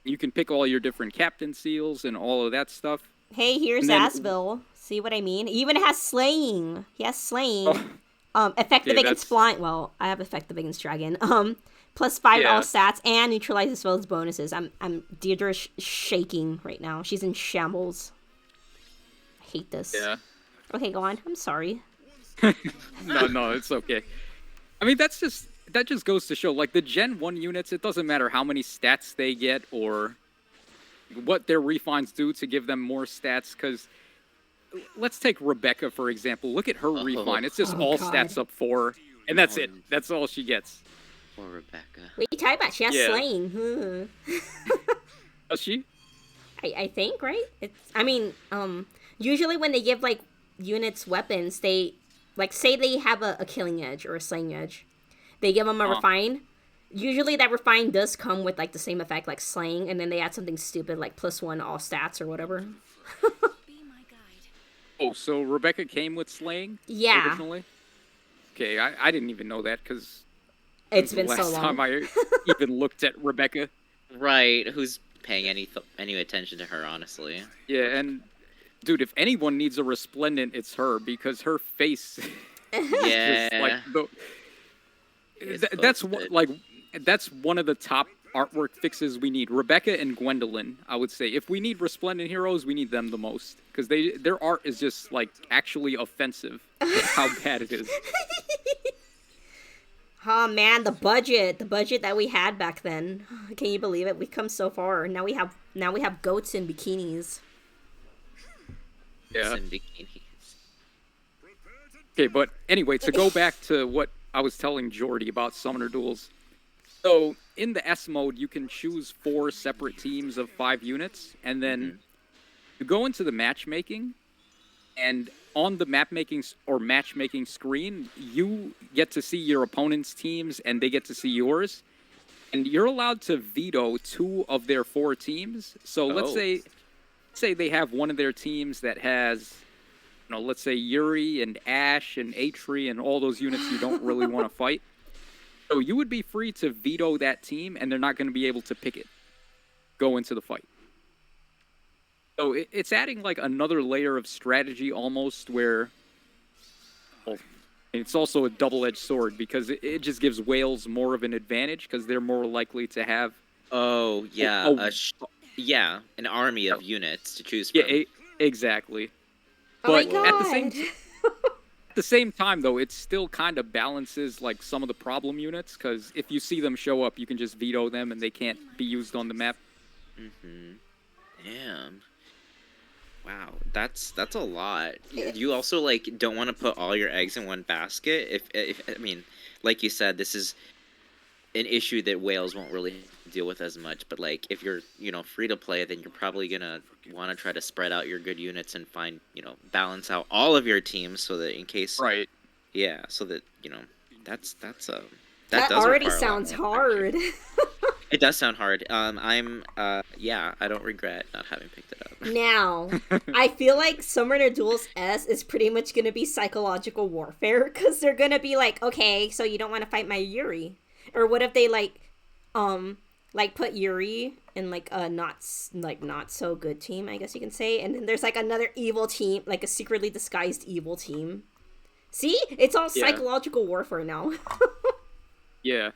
You can pick all your different captain seals and all of that stuff. Hey, here's Asville. See what I mean? He even has slaying. He has slaying. Effective against flying. Well, I have effective against dragon. Plus 5 all stats and neutralizes spells bonuses. Deirdre's shaking right now. She's in shambles. I hate this. Yeah. Okay, go on. I'm sorry. No, it's okay. I mean, that just goes to show, like, the Gen 1 units, it doesn't matter how many stats they get or what their refines do to give them more stats, because let's take Rebecca, for example. Look at her refine. It's just all stats up 4, and that's it. That's all she gets. Poor Rebecca. What are you talking about? She has slaying. Does she? I think, right? Usually when they give, like, units weapons, they, like, say they have a killing edge or a slaying edge. They give them a refine. Usually that refine does come with, like, the same effect, like slaying, and then they add something stupid, like +1 all stats or whatever. Oh, so Rebecca came with slaying? Yeah. Originally? Okay, I didn't even know that, because it's been so long. Last time I even looked at Rebecca. Right, who's paying any attention to her, honestly. Yeah, and, dude, if anyone needs a Resplendent, it's her, because her face... Yeah. Just, like, that's one of the top artwork fixes we need. Rebecca and Gwendolyn, I would say. If we need Resplendent heroes, we need them the most. Because their art is just, like, actually offensive. How bad it is. Oh man, the budget that we had back then. Can you believe it? We've come so far. Now we have goats in bikinis. Yeah. And bikinis. Okay, but anyway, to go back to what I was telling Jordy about Summoner Duels. So, in the S mode, you can choose 4 separate teams of 5 units, and then you go into the matchmaking, and on the matchmaking screen, you get to see your opponent's teams, and they get to see yours, and you're allowed to veto 2 of their 4 teams. So let's say they have one of their teams that has, let's say Yuri and Ash and Atri and all those units you don't really want to fight. So you would be free to veto that team, and they're not going to be able to pick it. Go into the fight. So it's adding like another layer of strategy almost where... Well, it's also a double-edged sword because it just gives Wales more of an advantage because they're more likely to have... Oh, yeah. An army of units to choose from. Yeah, exactly. Oh but my God. At the same time, though, it still kind of balances like some of the problem units because if you see them show up, you can just veto them and they can't be used on the map. Damn. Wow, that's a lot. You also like don't want to put all your eggs in one basket. If I mean, like you said, this is an issue that Wales won't really deal with as much. But like, if you're free to play, then you're probably gonna want to try to spread out your good units and find balance out all of your teams so that in case so that that already sounds hard. It does sound hard. I don't regret not having picked it up. Now, I feel like Summoner Duels S is pretty much going to be psychological warfare because they're going to be like, okay, so you don't want to fight my Yuri. Or what if they put Yuri in like a not so good team, I guess you can say, and then there's like another evil team, like a secretly disguised evil team. See? It's all psychological warfare now. Yeah.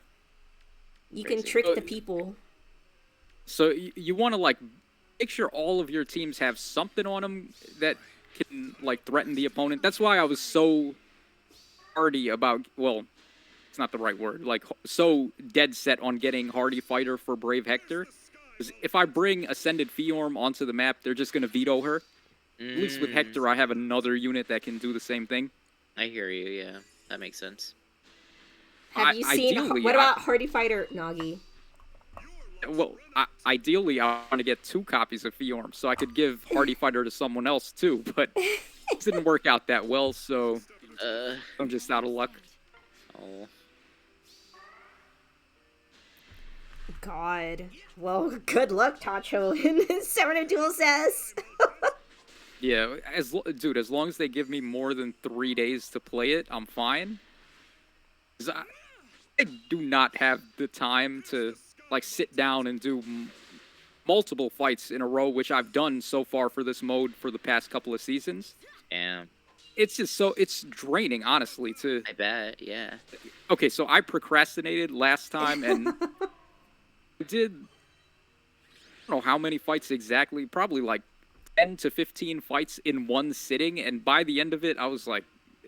You can trick the people. So you want to like make sure all of your teams have something on them that can like threaten the opponent. That's why I was so hardy about, well, it's not the right word, like so dead set on getting Hardy Fighter for Brave Hector. Because if I bring Ascended Fiorm onto the map, they're just going to veto her. At least with Hector, I have another unit that can do the same thing. I hear you, yeah. That makes sense. Have you seen... What about Hardy Fighter, Nagi? Well, ideally, I want to get 2 copies of Fiorm, so I could give Hardy Fighter to someone else, too, but it didn't work out that well, so I'm just out of luck. Oh. God. Well, good luck, Tacho, in Summoner Duels S. Yeah, as long as they give me more than 3 days to play it, I'm fine. 'Cause I do not have the time to like sit down and do multiple fights in a row, which I've done so far for this mode for the past couple of seasons. Yeah. It's just it's draining, honestly. I bet, yeah. Okay, so I procrastinated last time and did I don't know how many fights exactly, probably like 10 to 15 fights in one sitting, and by the end of it, I was like,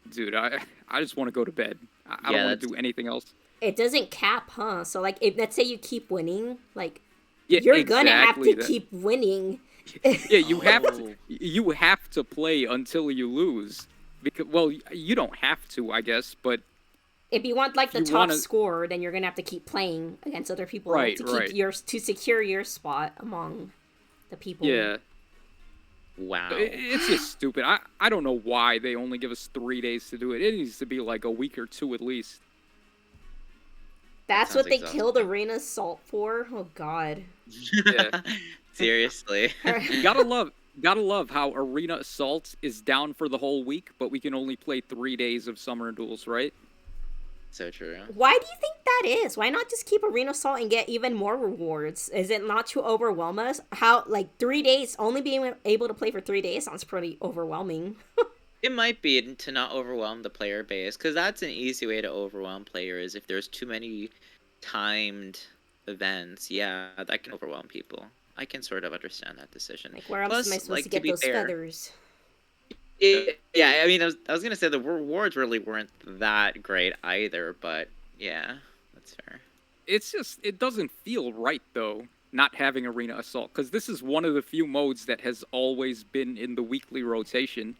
dude, I just want to go to bed. I don't want to do anything else. It doesn't cap, huh? So, like, if let's say you keep winning, like, you're gonna have to keep winning. Yeah, you have to play until you lose. Because, well, you don't have to, I guess, but if you want like the top score, then you're gonna have to keep playing against other people to secure your spot among the people. Yeah. Wow. It's just stupid. I don't know why they only give us 3 days to do it. It needs to be like a week or 2 at least. That's what they killed Arena Assault for? Oh, God. Yeah. Seriously. Gotta love how Arena Assault is down for the whole week, but we can only play 3 days of Summoner Duels, right? So true. Why do you think that is? Why not just keep Arena Assault and get even more rewards? Is it not to overwhelm us? How, like, 3 days, only being able to play for 3 days sounds pretty overwhelming. It might be to not overwhelm the player base, because that's an easy way to overwhelm players if there's too many timed events, yeah, that can overwhelm people. I can sort of understand that decision. Like, where else am I Plus, supposed to like, to get be those fair, feathers? yeah, I mean, I was gonna say the rewards really weren't that great either, but yeah, that's fair. It's just it doesn't feel right though not having arena assault because this is one of the few modes that has always been in the weekly rotation.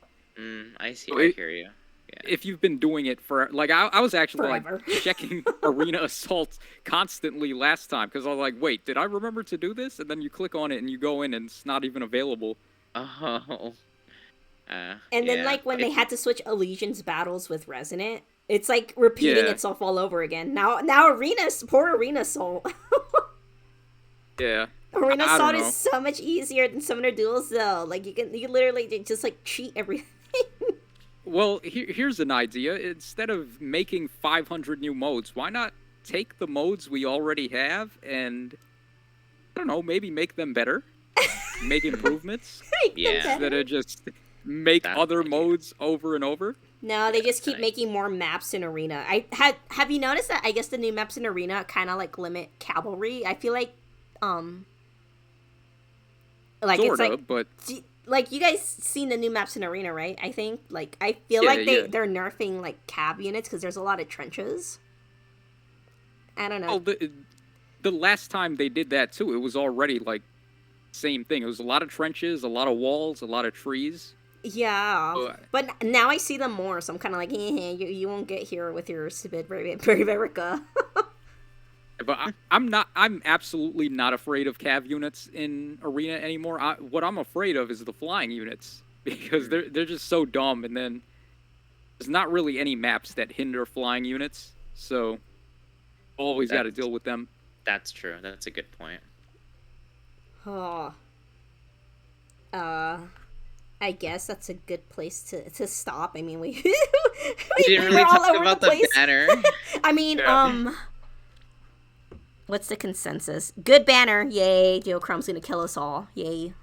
I see. So I hear you. Yeah. if you've been doing it for like I was actually Forever. like checking arena assault constantly last time because I was like, wait, did I remember to do this? And then you click on it and you go in and it's not even available. Oh. And then, Yeah. like, when they had to switch Allegiance battles with Resonant, it's like repeating Yeah. itself all over again. Now poor Arena Assault. Yeah. Arena I don't Assault know. is so much easier than Summoner Duels, though. Like, you literally just, like, cheat everything. Well, here's an idea. Instead of making 500 new modes, why not take the modes we already have and I don't know, maybe make them better, make improvements Yeah. instead of just make That's other an idea. modes over and over. No, they just that's an keep making more maps in Arena. Have you noticed that? I guess the new maps in Arena kind of like limit cavalry. I feel like like it's Sorta, like but like you guys seen the new maps in Arena, right? I think like I feel Yeah, like yeah. they're nerfing like cav units because there's a lot of trenches. I don't know. oh, the last time they did that too, it was already like same thing. It was a lot of trenches, a lot of walls, a lot of trees. Yeah, but now I see them more, so I'm kind of like, you won't get here with your stupid Verica. But I'm absolutely not afraid of cav units in arena anymore. What I'm afraid of is the flying units because they're just so dumb. And then there's not really any maps that hinder flying units, so always got to deal with them. That's true. That's a good point. Oh. I guess that's a good place to stop. I mean, we We didn't really we're all talk over about the the place. banner. I mean, Yeah. what's the consensus? Good banner, yay! Geochrom's gonna kill us all, yay!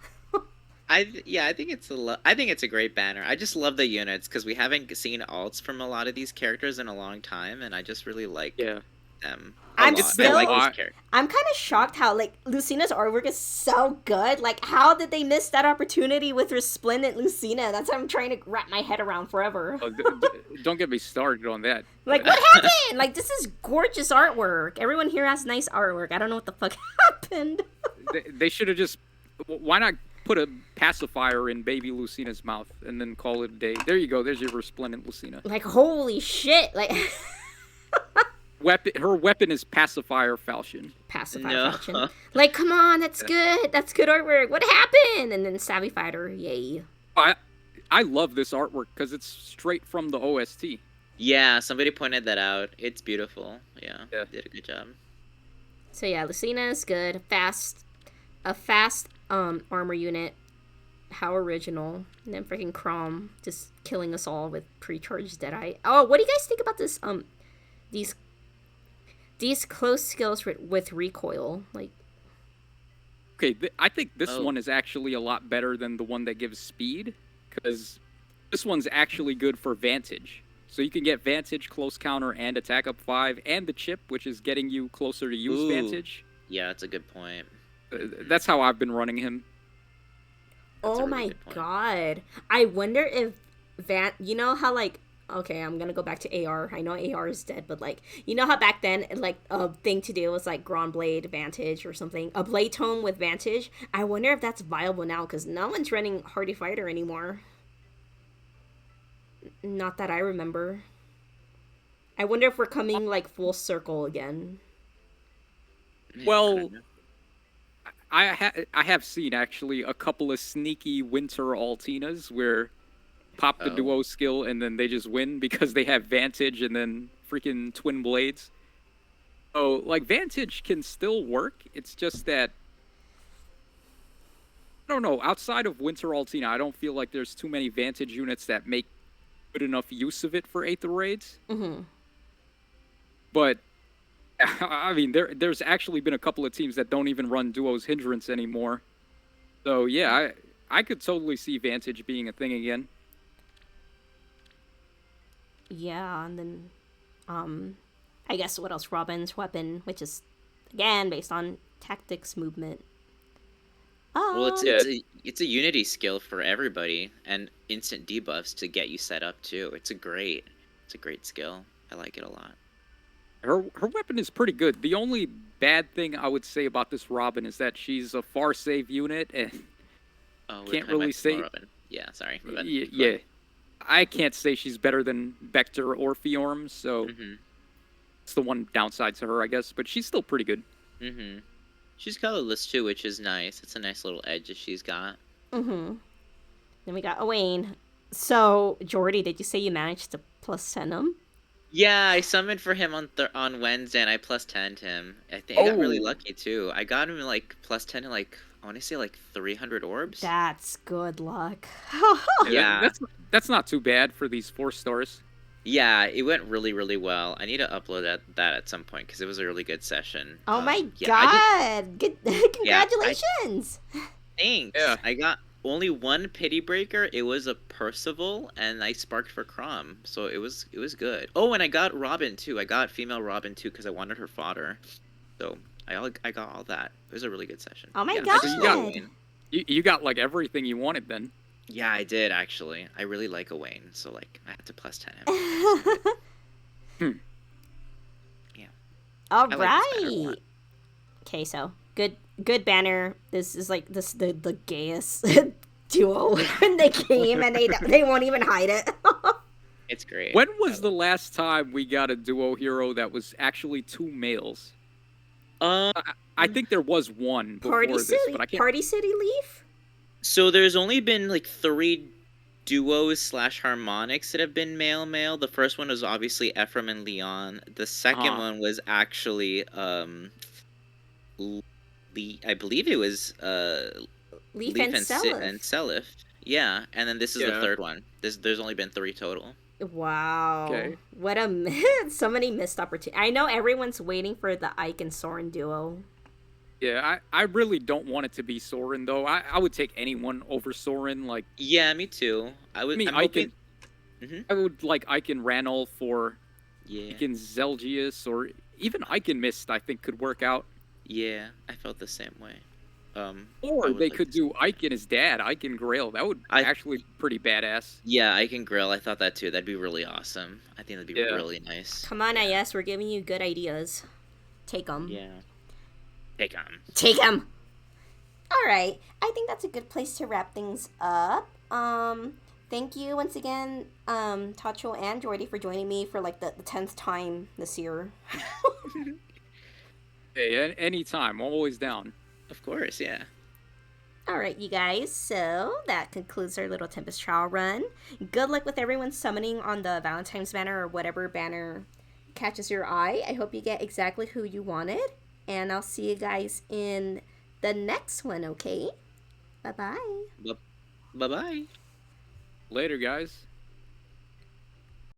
I think it's a great banner. I just love the units because we haven't seen alts from a lot of these characters in a long time, and I just really like Yeah. them. I'm a lot. still- I like these characters. I'm kind of shocked how like Lucina's artwork is so good. Like, how did they miss that opportunity with Resplendent Lucina? That's what I'm trying to wrap my head around forever. Oh, don't get me started on that. Like, what happened? Like, this is gorgeous artwork. Everyone here has nice artwork. I don't know what the fuck happened. They should have just. Why not put a pacifier in baby Lucina's mouth and then call it a day? There you go. There's your resplendent Lucina. Like, holy shit! Like. Her weapon is pacifier falchion. Pacifier No. Falchion. Like, come on, that's good. That's good artwork. What happened? And then Savvy Fighter, yay. I love this artwork because it's straight from the OST. Yeah, somebody pointed that out. It's beautiful. Yeah. Yeah. Did a good job. So yeah, Lucina is good. A fast armor unit. How original. And then freaking Crom just killing us all with pre-charged Deadeye. Oh, what do you guys think about this? These close skills with recoil, like. Okay, I think this Oh. one is actually a lot better than the one that gives speed because this one's actually good for Vantage. So you can get Vantage, close counter, and attack up 5, and the chip, which is getting you closer to use Ooh. Vantage. Yeah, that's a good point. That's how I've been running him. That's a Oh really my good point. god. I wonder if you know how like okay, I'm gonna go back to AR. I know AR is dead, but like you know how back then like a thing to do was like Grand Blade Vantage or something. A Blade Tome with Vantage. I wonder if that's viable now because no one's running Hardy Fighter anymore. Not that I remember. I wonder if we're coming like full circle again. Well, Kinda. I have seen actually a couple of sneaky winter Altinas where pop the Oh. duo skill and then they just win because they have Vantage and then freaking twin blades. So like Vantage can still work. It's just that I don't know. Outside of Winter Altina, I don't feel like there's too many Vantage units that make good enough use of it for Aether raids. Mm-hmm. But I mean, there's actually been a couple of teams that don't even run duos hindrance anymore. So yeah, I could totally see Vantage being a thing again. Yeah, and then I guess what else? Robin's weapon, which is Again, based on tactics movement. Well, Yeah. it's a unity skill for everybody, and instant debuffs to get you set up too. It's a great skill. I like it a lot. Her weapon is pretty good. The only bad thing I would say about this Robin is that she's a far save unit and Oh, we're can't talking really about say. Robin. Yeah, sorry. My bad. Yeah, I can't say she's better than Vector or Fiorm, so Mhm. it's the one downside to her, I guess. But she's still pretty good. Mhm. She's colorless too, which is nice. It's a nice little edge that she's got. Mm-hmm. Then we got Owain. So, Jordy, did you say you managed to plus 10 him? Yeah, I summoned for him on Wednesday, and I plus 10'd him. I think I got really lucky too. I got him like plus 10 to like I want to say like 300 orbs. That's good luck. Yeah. That's not too bad for these 4 stars. Yeah, it went really well. I need to upload that at some point because it was a really good session. Oh my yeah, god! Good, congratulations! Thanks. Yeah. I got only one pity breaker. It was a Percival, and I sparked for Crom, so it was good. Oh, and I got Robin too. I got female Robin too because I wanted her fodder. So I got all that. It was a really good session. Oh my Yeah, god! So you got like everything you wanted then. Yeah, I did actually. I really like Owain, so like I had to plus 10 him. Yeah. All I like this banner a right. lot. Okay, so good banner. This is like the gayest duo in the game, and they won't even hide it. It's great. When was the last time we got a duo hero that was actually 2 males? I think there was one before this, but I can't. Party City Leaf. So there's only been like 3 duos / harmonics that have been male. The first one was obviously Ephraim and Leon. The second one was actually I believe it was Leaf and Seliph. Yeah, and then this is the third one. There's only been 3 total. Wow. Okay. What so many missed opportunities. I know everyone's waiting for the Ike and Soren duo. Yeah, I really don't want it to be Soren though. I would take anyone over Soren. Like, Yeah, me too. I hoping... I would like Ike and Ranulf or Yeah. Ike and Zelgius or even Ike and Mist. I think could work out. Yeah, I felt the same way. Or they could do Ike and his dad, Ike and Grail. That would actually be pretty badass. Yeah, Ike and Grill. I thought that too. That'd be really awesome. I think that'd be really nice. Come on, IS. We're giving you good ideas. Take them. Yeah. Take them. Take them. All right. I think that's a good place to wrap things up. Thank you once again, Tacho and Jordy, for joining me for like the 10th time this year. Hey, anytime. Always down. Of course, yeah. All right, you guys. So that concludes our little Tempest trial run. Good luck with everyone summoning on the Valentine's banner or whatever banner catches your eye. I hope you get exactly who you wanted. And I'll see you guys in the next one, okay? Bye-bye. Bye-bye. Later, guys.